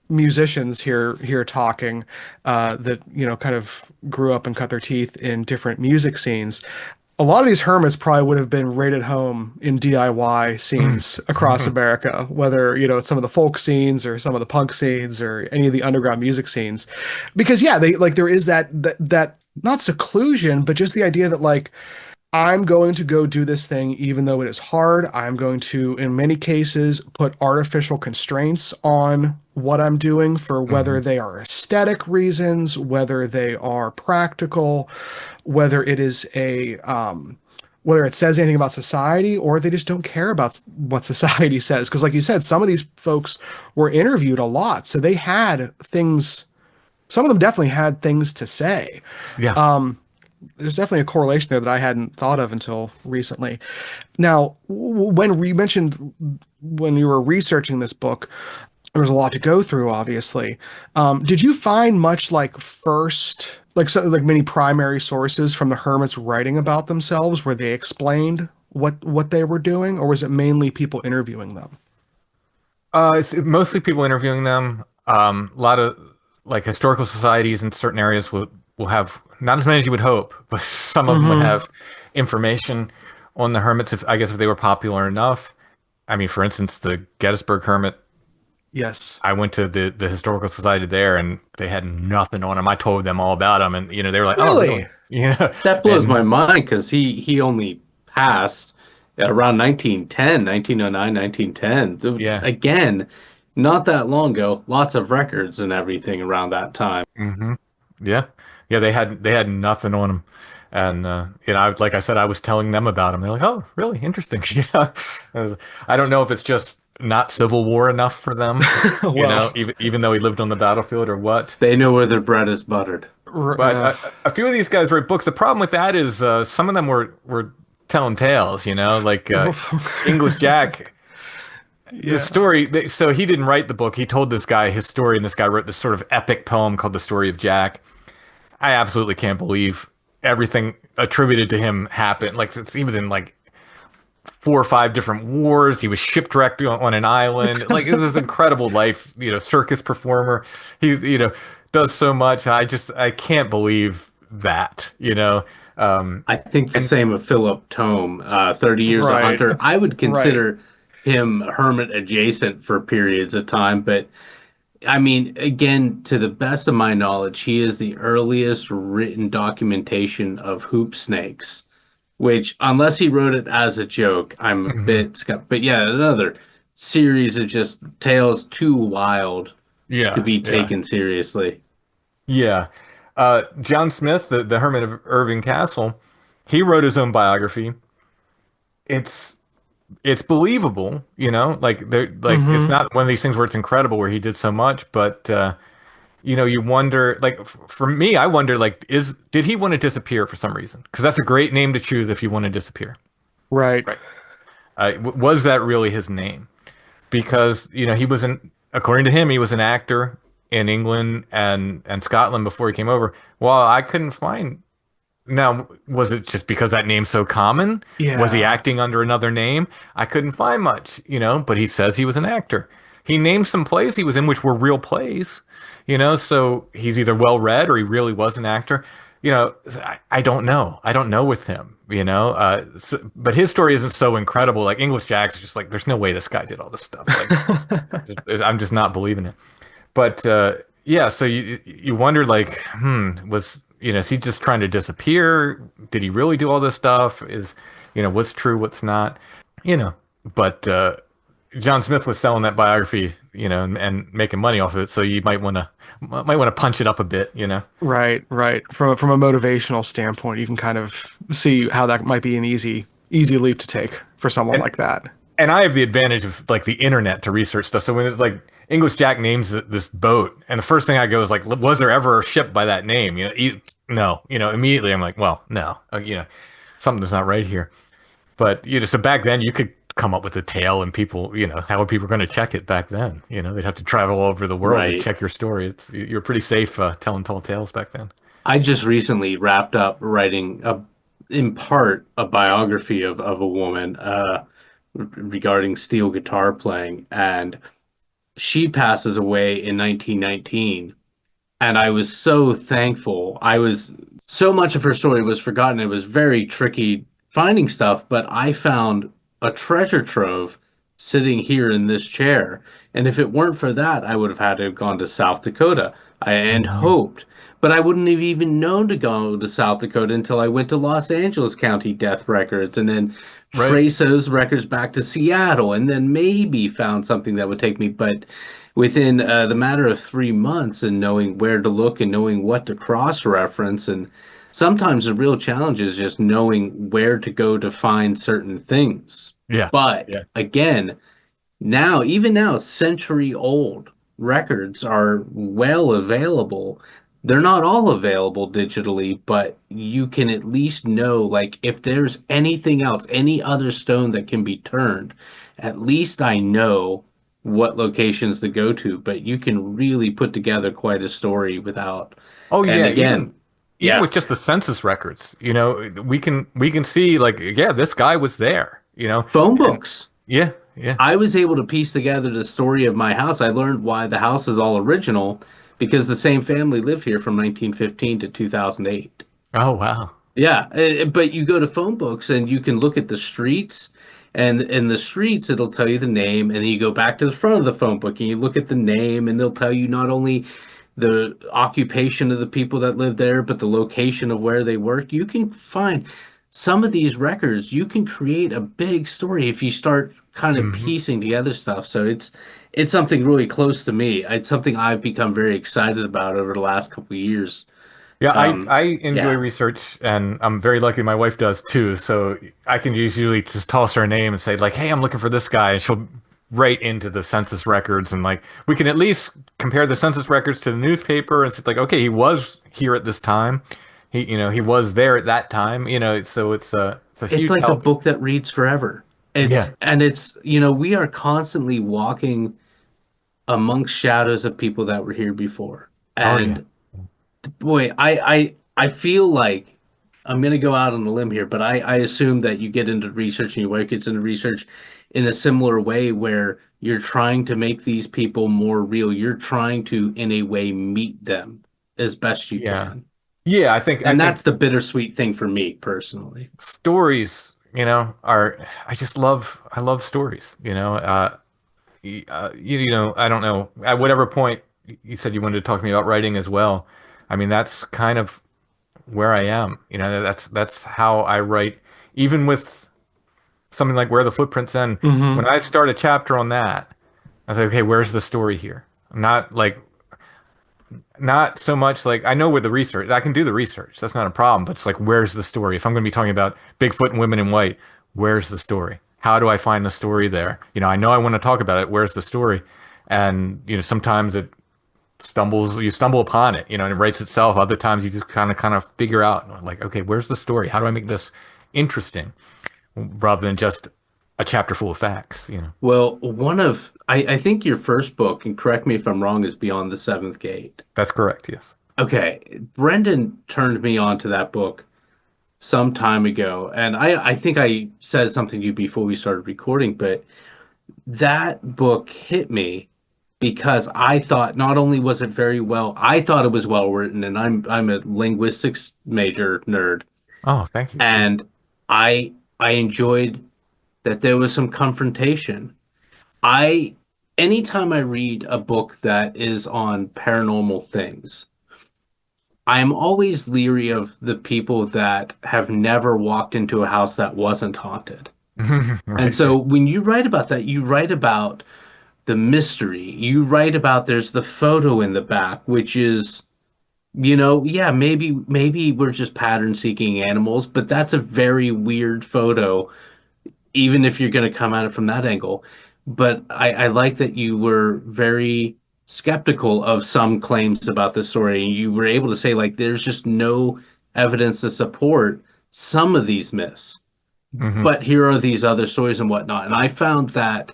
musicians here talking, that kind of grew up and cut their teeth in different music scenes. A lot of these hermits probably would have been rated home in DIY Mm. scenes across Mhm. America, whether it's some of the folk scenes or some of the punk scenes or any of the underground music scenes, because yeah, they like there is that not seclusion, but just the idea that like I'm going to go do this thing, even though it is hard. I'm going to, in many cases, put artificial constraints on what I'm doing for whether Hmm. they are aesthetic reasons, whether they are practical, whether it is whether it says anything about society or they just don't care about what society says. Because, like you said, some of these folks were interviewed a lot, so they had things. Some of them definitely had things to say. Yeah. There's definitely a correlation there that I hadn't thought of until recently. Now, when we mentioned when you were researching this book, there was a lot to go through, obviously. Did you find much like many primary sources from the hermits writing about themselves where they explained what they were doing, or was it mainly people interviewing them? It's mostly people interviewing them. A lot of like historical societies in certain areas will have not as many as you would hope, but some of them would Mm-hmm. have information on the hermits if I guess if they were popular enough. I mean, for instance, the Gettysburg Hermit. Yes. I went to the historical society there, and they had nothing on him. I told them all about him, and they were like, "Oh, Really? really?" Yeah, That blows and my mind because he only passed around 1910, 1909, 1910. So yeah. again, not that long ago, lots of records and everything around that time. Hmm. Yeah, yeah, they had nothing on him, and like I said, I was telling them about him. They're like, "Oh, really interesting." I don't know if it's just not Civil War enough for them, Well, even though he lived on the battlefield or what. They know where their bread is buttered. But a few of these guys wrote books. The problem with that is some of them were telling tales, like English Jack. The yeah. story, so he didn't write the book. He told this guy his story, and this guy wrote this sort of epic poem called The Story of Jack. I absolutely can't believe everything attributed to him happened. Like he was in like 4 or 5 different wars. He was shipwrecked on an island. Like this is incredible life. Circus performer. He does so much. I can't believe that. I think the And same of Philip Tome, 30 Years a Right. Hunter. I would Right. consider him hermit adjacent for periods of time, but I mean, again, to the best of my knowledge, he is the earliest written documentation of hoop snakes, which, unless he wrote it as a joke, I'm a Mhm. bit skeptical. But yeah, another series of just tales too wild to Yeah, be yeah, taken seriously. yeah. John Smith, the Hermit of Irving Castle, he wrote his own biography. It's it's believable, it's Hmm. not one of these things where it's incredible where he did so much, but you wonder, like for me, I wonder, like, did he want to disappear for some reason? Because that's a great name to choose if you want to disappear, Right. right? Was that really his name? Because he was according to him, he was an actor in England and Scotland before he came over. Well, I couldn't find. Now, was it just because that name's so common? Was he Yeah. acting under another name? I couldn't find much, but he says he was an actor. He named some plays he was in which were real plays, so he's either well read or he really was an actor. I don't know. I don't know with him, but his story isn't so incredible. Like English Jack's just like, there's no way this guy did all this stuff. Like, I'm just not believing it. But yeah, so you wonder like, is he just trying to disappear? Did he really do all this stuff? What's true, what's not? You know, but John Smith was selling that biography, and making money off of it. So you might want to punch it up a bit. Right, right. From a motivational standpoint, you can kind of see how that might be an easy leap to take for someone And like that. and I have the advantage of like the internet to research stuff. So when it's like English Jack names this boat, and the first thing I go is like, was there ever a ship by that name? No. Immediately I'm like, well, no. Something's not right here. But so back then you could come up with a tale, and people, how are people going to check it back then? They'd have to travel all over the world to Right. check your story. You're pretty safe telling tall tales back then. I just recently wrapped up writing in part, a biography of a woman regarding steel guitar playing, and she passes away in 1919. And I was so thankful. So much of her story was forgotten. It was very tricky finding stuff, but I found a treasure trove sitting here in this chair. And if it weren't for that, I would have had to have gone to South Dakota and Mhm. hoped. But I wouldn't have even known to go to South Dakota until I went to Los Angeles County Death Records and then Right. trace those records back to Seattle and then maybe found something that would take me. But within the matter of 3 months and knowing where to look and knowing what to cross-reference, and sometimes the real challenge is just knowing where to go to find certain things. Yeah. But Yeah. again, now, even now, century old records are well available. They're not all available digitally, but you can at least know, like, if there's anything else, any other stone that can be turned, at least I know what locations to go to. But you can really put together quite a story without, Oh and yeah, again, even yeah, with just the census records, we can see like yeah, this guy was there, phone and books. yeah, yeah. I was able to piece together the story of my house. I learned why the house is all original because the same family lived here from 1915 to 2008. Oh wow. Yeah, but you go to phone books and you can look at the streets, and in the streets it'll tell you the name, and then you go back to the front of the phone book and you look at the name, and they'll tell you not only the occupation of the people that live there, but the location of where they work. You can find some of these records, you can create a big story if you start kind of Hmm. piecing together stuff. So it's something really close to me. It's something I've become very excited about over the last couple of years. Yeah, I enjoy Yeah. research, and I'm very lucky my wife does too. So I can usually just toss her a name and say like, "Hey, I'm looking for this guy," and she'll write into the census records, and like we can at least compare the census records to the newspaper, and it's like, okay, he was here at this time, he was there at that time, so it's a It's huge like a help. book that reads forever. Yeah. We are constantly walking amongst shadows of people that were here before. Oh yeah. And boy, I feel like I'm gonna go out on a limb here, but I assume that you get into research and your wife gets into research in a similar way where you're trying to make these people more real. You're trying to, in a way, meet them as best you Yeah. can. Yeah, I And think that's the bittersweet thing for me personally. stories, are I love stories, I don't know. At whatever point you said you wanted to talk to me about writing as well. I mean, that's kind of where I am. That's how I write. Even with something like Where the Footprints End, when Mm-hmm. I start a chapter on that, I say, okay, where's the story here? Not so much like I know where the research. I can do the research. That's not a problem. But it's like, where's the story? If I'm going to be talking about Bigfoot and women in white, where's the story? How do I find the story there? I know I want to talk about it. Where's the story? And sometimes you stumble upon it, and it writes itself. Other times you just kind of figure out like, okay, where's the story? How do I make this interesting rather than just a chapter full of facts? Well, I think your first book, and correct me if I'm wrong, is Beyond the Seventh Gate. That's correct. Yes. Okay, Brendan turned me on to that book some time ago, and I think I said something to you before we started recording, but that book hit me because I thought not only was it very well, I thought it was well written, and I'm a linguistics major nerd, Oh, thank you. and I enjoyed that there was some confrontation. I Anytime I read a book that is on paranormal things, I'm always leery of the people that have never walked into a house that wasn't haunted. And Right. so when you write about that, you write about the mystery. You write about there's the photo in the back, which is, yeah, maybe we're just pattern seeking animals, but that's a very weird photo even if you're going to come at it from that angle. But I like that you were very skeptical of some claims about this story. You were able to say, like, there's just no evidence to support some of these myths, Hmm. but here are these other stories and whatnot. And I found that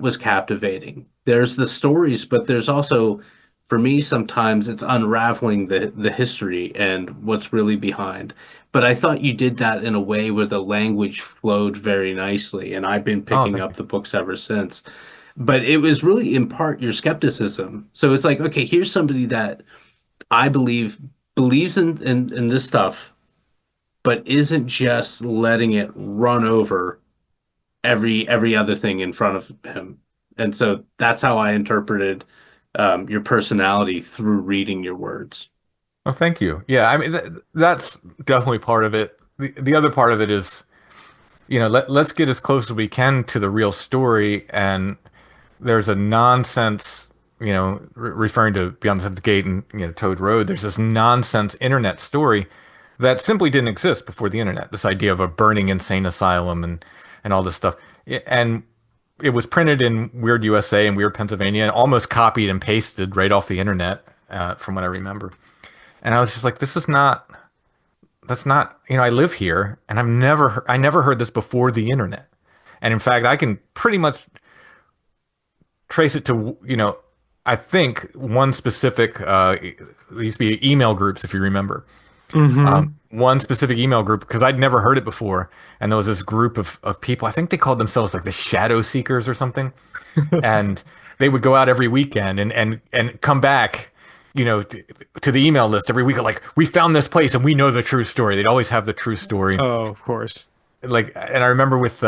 was captivating. There's the stories, but there's also, for me, sometimes it's unraveling the history and what's really behind. But I thought you did that in a way where the language flowed very nicely, and I've been Oh, picking thank up you. the books ever since. But it was really in part your skepticism. So it's like, okay, here's somebody that I believe believes in this stuff, but isn't just letting it run over every other thing in front of him. And so that's how I interpreted your personality through reading your words. Oh, thank you. Yeah, I mean that's definitely part of it. The other part of it is, let's get as close as we can to the real story. And there's a nonsense, referring to Beyond the Seventh Gate and Toad Road. There's this nonsense internet story that simply didn't exist before the internet. This idea of a burning insane asylum and all this stuff. And it was printed in Weird USA and Weird Pennsylvania and almost copied and pasted right off the internet, from what I remember. And I was just like, that's not, I live here and I never heard this before the internet. And in fact, I can pretty much trace it to, I think one specific, there used to be email groups, if you remember. Mm-hmm. One specific email group, because I'd never heard it before. And there was this group of people, I think they called themselves like the Shadow Seekers or something. And they would go out every weekend and come back, to the email list every week, like, we found this place and we know the true story. They'd always have the true story. Oh, of course. Like, and I remember with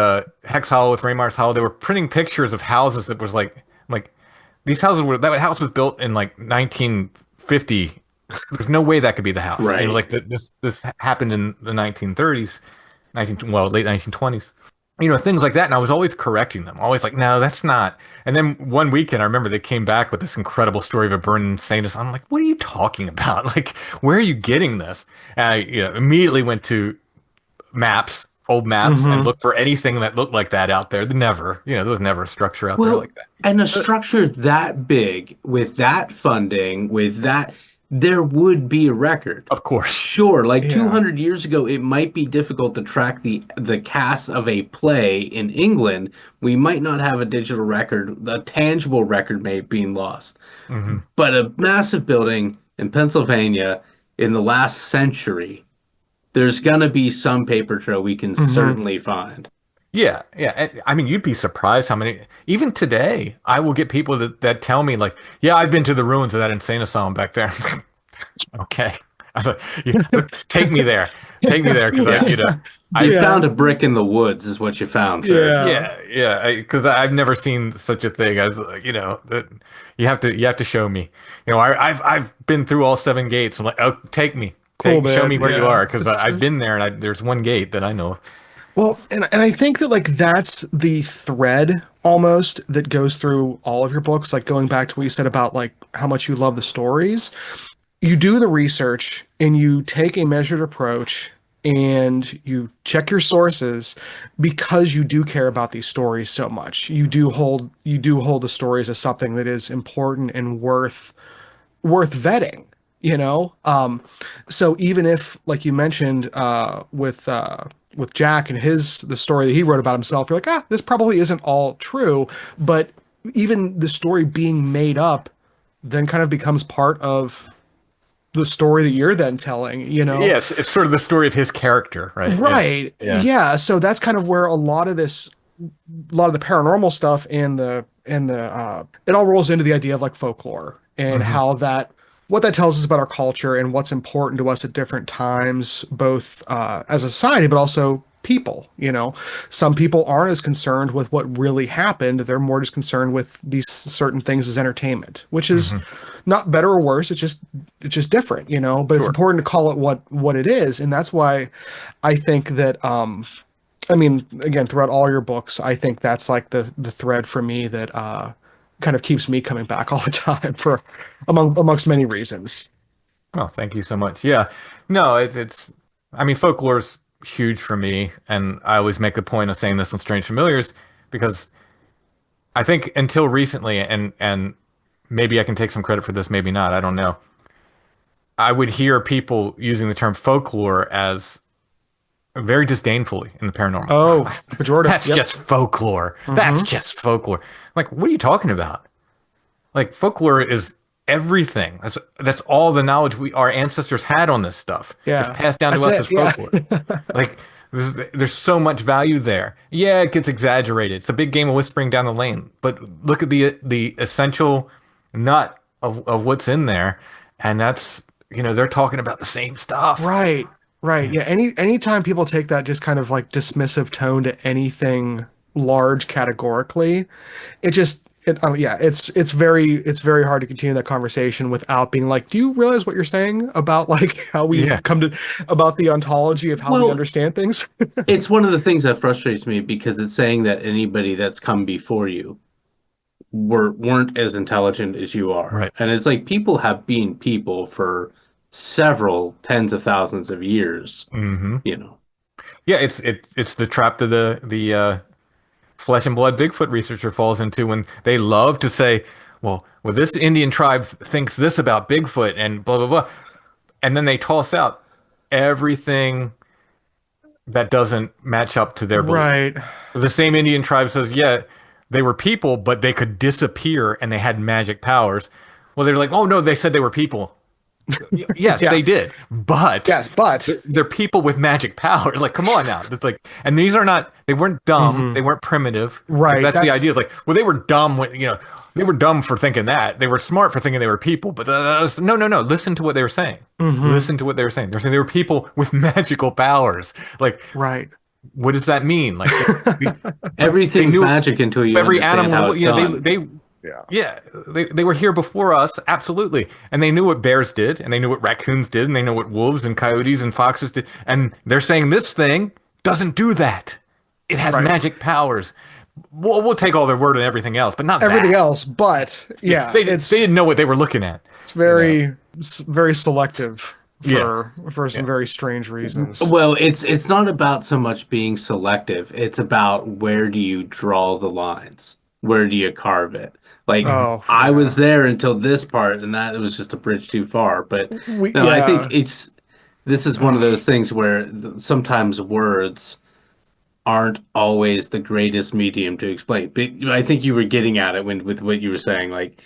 Hex Hollow, with Raymar's Hollow, they were printing pictures of houses that was like these houses were, that house was built in like 1950. There's no way that could be the house. Right. Like this happened in the 1930s, late 1920s. Things like that. And I was always correcting them, always like, no, that's not. And then one weekend, I remember they came back with this incredible story of a burned insane asylum. I'm like, what are you talking about? Like, where are you getting this? And I, immediately went to old maps, and Mm-hmm. looked for anything that looked like that out there. Never, there was never a structure out there Well, like that. and a structure that big with that funding, with that, there would be a record. Of course. Sure, like Yeah. 200 years ago, it might be difficult to track the cast of a play in England. We might not have a digital record, a tangible record may being lost. Hmm. But a massive building in Pennsylvania in the last century, there's gonna be some paper trail we can Mm-hmm. certainly find. Yeah, yeah. And, I mean, you'd be surprised how many. Even today, I will get people that tell me like, "Yeah, I've been to the ruins of that insane asylum back there." Okay, I was like, take me there, because Yeah. You Yeah. found a brick in the woods, is what you found, sir. Yeah. yeah, because I've never seen such a thing as, that you have to show me. I've been through all seven gates. I'm like, oh, Cool, show me man. where you Yeah. are, because That's I've true. been there, and there's one gate that I know of. Well, and I think that like that's the thread almost that goes through all of your books, like going back to what you said about like how much you love the stories. You do the research and you take a measured approach and you check your sources because you do care about these stories so much. You do hold the stories as something that is important and worth vetting, you know? So even if, like you mentioned, with Jack and the story that he wrote about himself, you're like, this probably isn't all true, but even the story being made up then kind of becomes part of the story that you're then telling, you know? Yes, it's sort of the story of his character, right? Yeah, Right. yeah. Yeah. So that's kind of where a lot of the paranormal stuff it all rolls into the idea of like folklore and Hmm. how what that tells us about our culture and what's important to us at different times, both as a society, but also people, you know. Some people aren't as concerned with what really happened. They're more just concerned with these certain things as entertainment, which is Hmm. not better or worse. It's just different, you know, but it's Sure. important to call it what it is. And that's why I think that I mean, again, throughout all your books, I think that's like the thread for me that kind of keeps me coming back all the time for amongst many reasons. Oh, thank you so much. Yeah. No, it's I mean, folklore's huge for me, and I always make a point of saying this on Strange Familiars, because I think until recently, and maybe I can take some credit for this, maybe not, I don't know. I would hear people using the term folklore as very disdainfully in the Oh, paranormal. pejorative. That's Yep. just folklore. That's Mm-hmm. just folklore. Like, what are you talking about? Like, folklore is everything. That's all the knowledge our ancestors had on this stuff. It's Yeah. passed down to That's us it. as Yeah. folklore. Like, there's so much value there. Yeah, it gets exaggerated. It's a big game of whispering down the lane. But look at the essential nut of what's in there, and that's, they're talking about the same stuff. Right. Right. Yeah. Yeah. Anytime people take that just kind of like dismissive tone to anything large categorically, it just yeah, it's very hard to continue that conversation without being like, do you realize what you're saying about like how we Yeah. come to about the ontology of how we Well, understand things? it's one of the things that frustrates me because it's saying that anybody that's come before you weren't as intelligent as you are. Right. And it's like people have been people for several tens of thousands of years, Hmm. you know. Yeah, it's the trap that the flesh and blood Bigfoot researcher falls into when they love to say, well, this Indian tribe thinks this about Bigfoot and blah blah blah, and then they toss out everything that doesn't match up to their belief. Right. The same Indian tribe says, yeah, they were people, but they could disappear and they had magic powers. Well, they're like, oh no, they said they were people. Yes, Yeah. they did, but Yes, but they're people with magic power. Like, come on now. It's like, and these are not. They weren't dumb. Mhm. They weren't primitive. Like, Right. that's the idea. Like, well, they were dumb. They were dumb for thinking that. They were smart for thinking they were people. But no, no, no. Listen to what they were saying. Mhm. Listen to what they were saying. They're saying they were people with magical powers. Like, Right. what does that mean? Like, they Everything's knew magic until you every understand how animal. it's You know, done. they Yeah. yeah, they were here before us, absolutely. And they knew what bears did, and they knew what raccoons did, and they know what wolves and coyotes and foxes did. And they're saying this thing doesn't do that. It has Right. magic powers. We'll take all their word and everything else, but not Everything that. else, but yeah, They didn't know what they were looking at. it's very very selective Yeah. for some Yeah. very strange reasons. Well, it's not about so much being selective. It's about where do you draw the lines? Where do you carve it? Like Oh, I yeah. was there until this part, and that was just a bridge too far. But no, I think Yeah. this is one of those things where sometimes words aren't always the greatest medium to explain. But I think you were getting at it with what you were saying. Like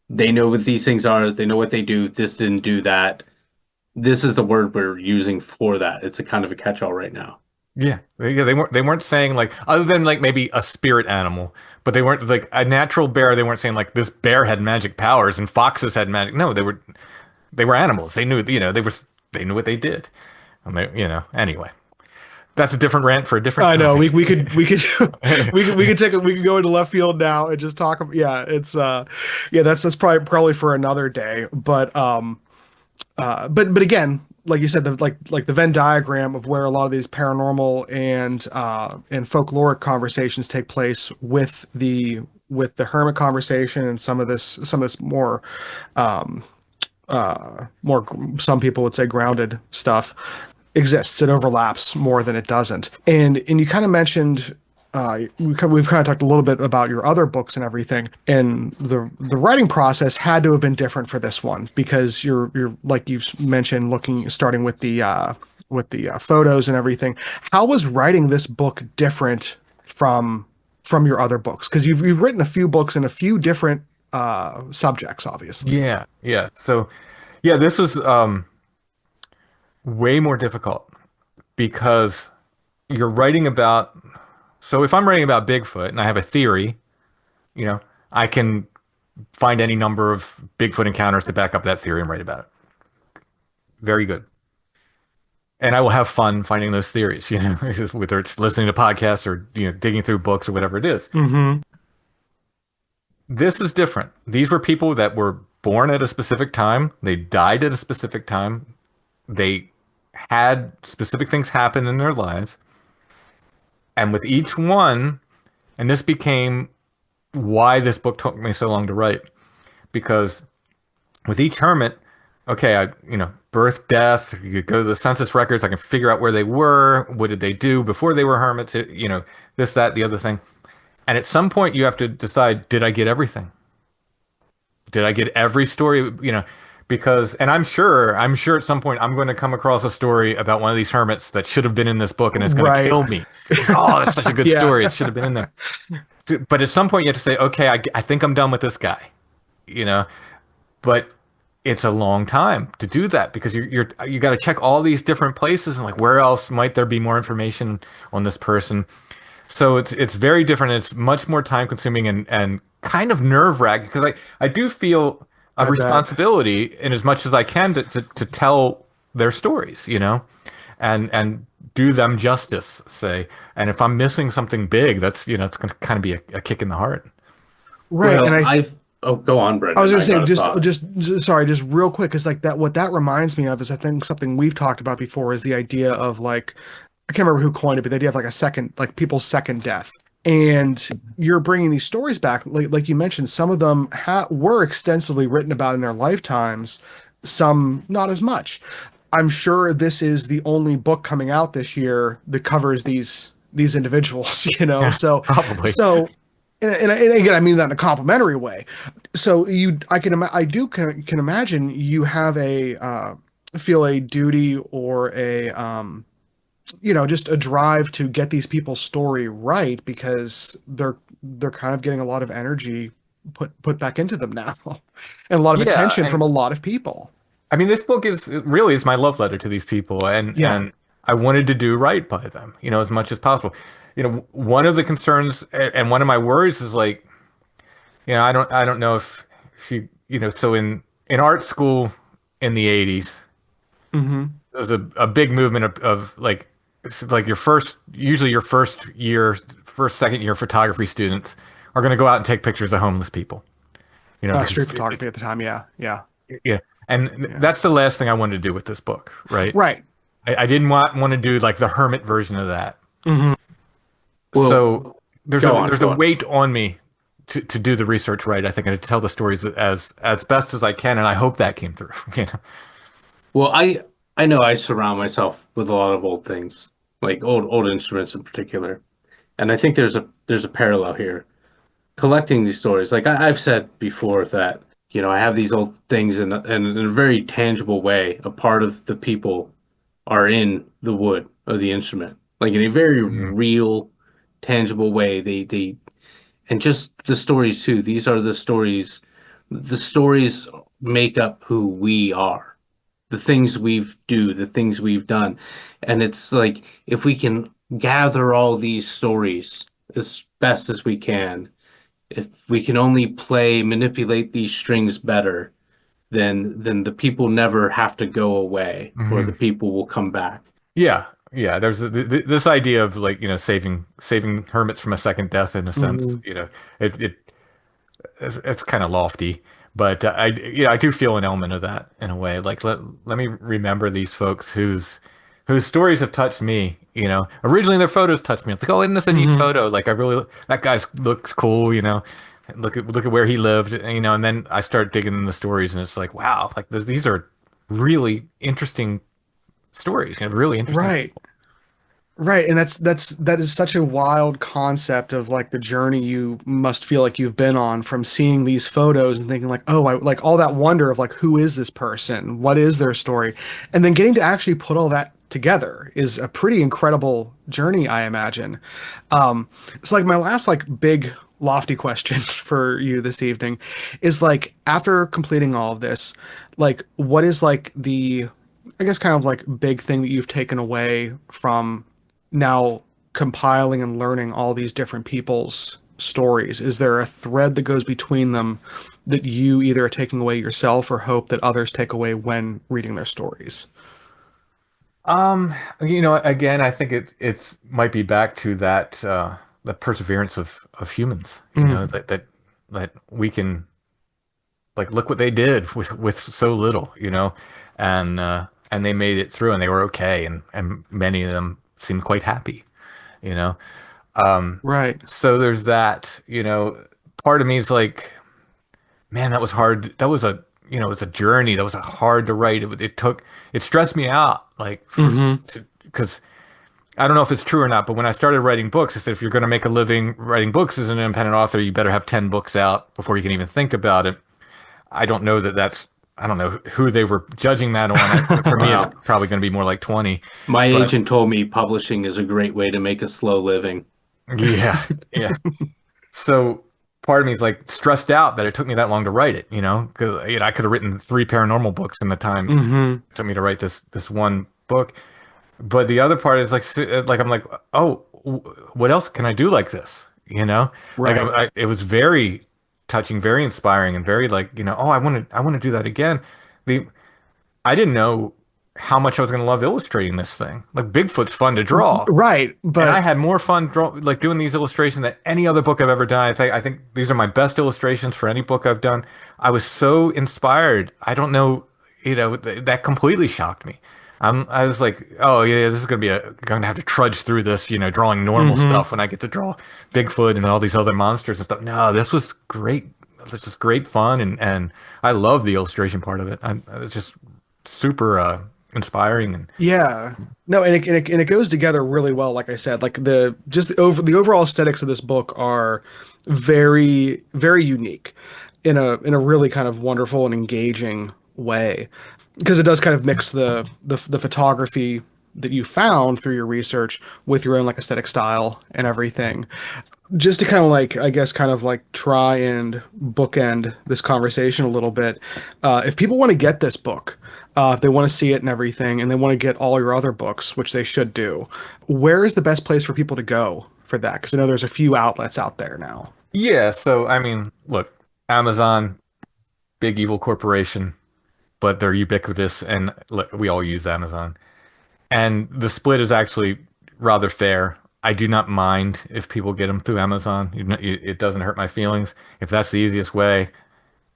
they know what these things are. They know what they do. This didn't do that. This is the word we're using for that. It's a kind of a catch-all right now. Yeah, they weren't saying like other than like maybe a spirit animal, but they weren't like a natural bear. They weren't saying like this bear had magic powers and foxes had magic. No, they were animals. They knew they knew what they did, and anyway. That's a different rant for a different I know topic. we could we could go into left field now and just talk. Yeah, it's yeah, that's probably for another day. But again, like you said, like the Venn diagram of where a lot of these paranormal and folkloric conversations take place with the hermit conversation and some of this more more some people would say grounded stuff exists. It overlaps more than it doesn't. And you kind of mentioned we've kind of talked a little bit about your other books and everything, and the writing process had to have been different for this one because you're like you've mentioned starting with the photos and everything. How was writing this book different from your other books? Because you've written a few books in a few different subjects, obviously. Yeah, yeah. So, yeah, this was way more difficult because you're writing about. So if I'm writing about Bigfoot and I have a theory, I can find any number of Bigfoot encounters to back up that theory and write about it. Very good. And I will have fun finding those theories, whether it's listening to podcasts or, digging through books or whatever it is. Mm-hmm. This is different. These were people that were born at a specific time. They died at a specific time. They had specific things happen in their lives. And with each one, and this became why this book took me so long to write, because with each hermit, okay, birth, death, you go to the census records, I can figure out where they were, what did they do before they were hermits, this, that, the other thing. And at some point you have to decide, did I get everything? Did I get every story? Because, and I'm sure at some point I'm going to come across a story about one of these hermits that should have been in this book and it's going to kill me. Oh, that's such a good Yeah. story. It should have been in there. But at some point you have to say, okay, I think I'm done with this guy, but it's a long time to do that because you got to check all these different places and like, where else might there be more information on this person? So it's very different. It's much more time consuming and kind of nerve wracking because I do feel a I bet. responsibility in as much as I can to tell their stories, and do them justice, say. And if I'm missing something big, that's, it's going to kind of be a kick in the heart. Right. And Well, oh, go on, I was Brendan. gonna I say got a thought. sorry, just real quick, is like that. What that reminds me of is I think something we've talked about before is the idea of like I can't remember who coined it, but the idea of like a second, like people's second death. And you're bringing these stories back, like you mentioned, some of them were extensively written about in their lifetimes, some not as much. I'm sure this is the only book coming out this year that covers these individuals, you know. Yeah, So probably. so and again, I mean that in a complimentary way. So I do can imagine you have a feel a duty or a just a drive to get these people's story right because they're kind of getting a lot of energy put back into them now and a lot of Yeah, attention from and a lot of people. I mean, this book is it really is my love letter to these people, Yeah. and I wanted to do right by them, as much as possible. One of the concerns and one of my worries is like, I don't know if so in art school in the 80s, Hmm. there's a big movement of like it's like usually your second year photography students are going to go out and take pictures of homeless people, Street because photography it's at the time. Yeah. Yeah. yeah, and Yeah. that's the last thing I wanted to do with this book, right? Right. I didn't want to do like the hermit version of that. Hmm. Well, So there's go a on, there's a go on. weight on me to do the research right, I think, and to tell the stories as best as I can, and I hope that came through. Well, I know I surround myself with a lot of old things, like old instruments in particular, and I think there's a parallel here. Collecting these stories, like I've said before, that I have these old things, and in a very tangible way, a part of the people are in the wood of the instrument, like in a very Mm. real, tangible way. They and just the stories too. These are the stories. The stories make up who we are, the things the things we've done. And it's like if we can gather all these stories as best as we can, if we can only manipulate these strings better, then the people never have to go away, or the Mhm. people will come back. Yeah, yeah. There's this idea of like saving hermits from a second death in a sense. Hmm. It it's kind of lofty, but I do feel an element of that in a way. Like let me remember these folks whose stories have touched me. Originally their photos touched me. It's like, oh, isn't this a neat Hmm. photo? Like that guy looks cool. Look at where he lived. And then I start digging in the stories, and it's like, wow, like these are really interesting stories. Really interesting Right. people. Right, and that is such a wild concept of like the journey you must feel like you've been on from seeing these photos and thinking like, oh, I like all that wonder of like, who is this person? What is their story? And then getting to actually put all that together is a pretty incredible journey, I imagine. So like my last like big lofty question for you this evening is like after completing all of this, like what is like the I guess kind of like big thing that you've taken away from now compiling and learning all these different people's stories? Is there a thread that goes between them that you either are taking away yourself or hope that others take away when reading their stories? Again, I think it might be back to that the perseverance of humans, Mm, that we can like look what they did with so little, and they made it through and they were okay, and many of them seemed quite happy, you know. Um, right. so there's that, part of me is like, man, that was hard. That was it was a journey. That was a hard to write. It stressed me out, like Hmm. because I don't know if it's true or not, but when I started writing books, I said if you're going to make a living writing books as an independent author, you better have 10 books out before you can even think about it. I don't know that that's, I don't know who they were judging that on. For me, it's Wow. probably going to be more like 20. My But agent told me publishing is a great way to make a slow living. yeah, yeah. So part of me is like stressed out that it took me that long to write it, because I could have written three paranormal books in the time Hmm. it took me to write this one book. But the other part is like I'm like, oh, what else can I do like this? Like Right. it was very touching, very inspiring, and very like, oh, I want to do that again. The I didn't know. how much I was going to love illustrating this thing. Like Bigfoot's fun to draw. Right, And I but had more fun like doing these illustrations than any other book I've ever done. I think these are my best illustrations for any book I've done. I was so inspired. I don't know, that completely shocked me. I was like, oh yeah, this is gonna have to trudge through this, drawing normal mhm. stuff when I get to draw Bigfoot and all these other monsters and stuff. No, this was great. This was great fun, and I love the illustration part of it. It's just super inspiring and Yeah. No, and it goes together really well. Like I said, like the overall aesthetics of this book are very very unique in a really kind of wonderful and engaging way because it does kind of mix the photography that you found through your research with your own like aesthetic style and everything. Just to kind of like, I guess, kind of like try and bookend this conversation a little bit. If people want to get this book, if they want to see it and everything, and they want to get all your other books, which they should do, where is the best place for people to go for that? Because I know there's a few outlets out there now. yeah. So I mean, look, Amazon, big evil corporation, but they're ubiquitous, and look, we all use Amazon. And the split is actually rather fair. I do not mind if people get them through Amazon. It doesn't hurt my feelings. If that's the easiest way,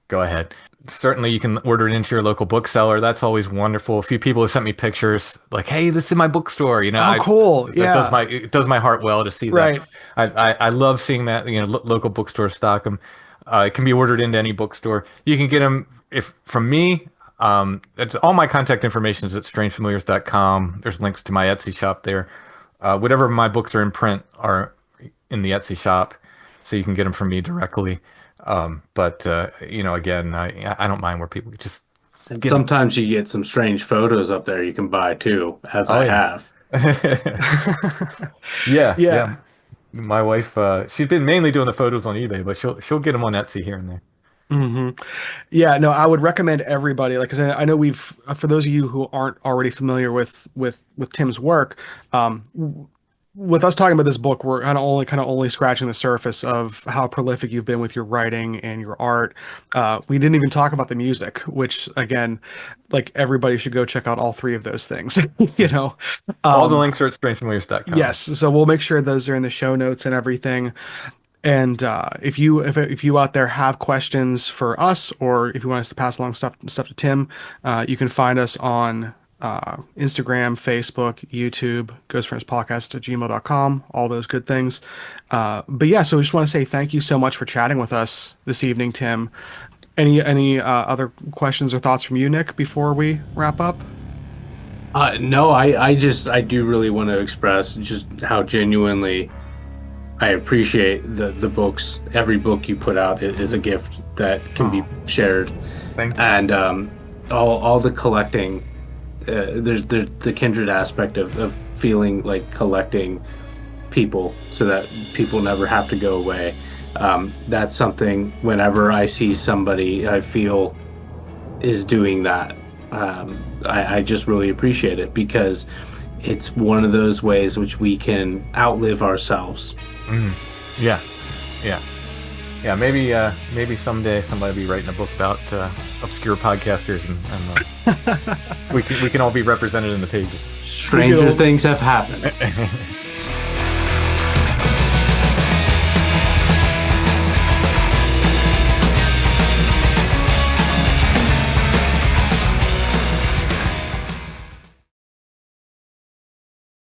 go ahead. Certainly, you can order it into your local bookseller. That's always wonderful. A few people have sent me pictures like, "Hey, this is my bookstore." Oh, cool. Yeah. It does my heart well to see that. Right. I love seeing that. Local bookstores stock them. It can be ordered into any bookstore. You can get them if from me. It's all my contact information is at strangefamiliars.com. There's links to my Etsy shop there. Whatever my books are in print are in the Etsy shop, so you can get them from me directly. But again, I don't mind where people just And get them. sometimes you get some strange photos up there you can buy too, as Oh I yeah, have. yeah, Yeah. yeah. My wife, she's been mainly doing the photos on eBay, but she'll get them on Etsy here and there. hmm Yeah, no, I would recommend everybody, like, because I know we've, for those of you who aren't already familiar with Tim's work, with us talking about this book, we're kind of only scratching the surface of how prolific you've been with your writing and your art. We didn't even talk about the music, which again, like everybody should go check out all three of those things. You know, All the um, links are at strangefamiliars.com. yes. So we'll make sure those are in the show notes and everything. And if you out there have questions for us, or if you want us to pass along stuff to Tim, you can find us on Instagram, Facebook, YouTube, ghostfriendspodcast@gmail.com, all those good things. But yeah, so I just want to say thank you so much for chatting with us this evening, Tim. Any other questions or thoughts from you, Nick, before we wrap up? No, I do really want to express just how genuinely I appreciate the books. Every book you put out is a gift that can be shared, Thank you. and all the collecting. There's the kindred aspect of feeling like collecting people, so that people never have to go away. That's something. Whenever I see somebody I feel is doing that, I just really appreciate it, because it's one of those ways which we can outlive ourselves. Mm. Yeah, yeah, yeah. Maybe someday somebody will be writing a book about obscure podcasters, and we can all be represented in the pages. Stranger things have happened.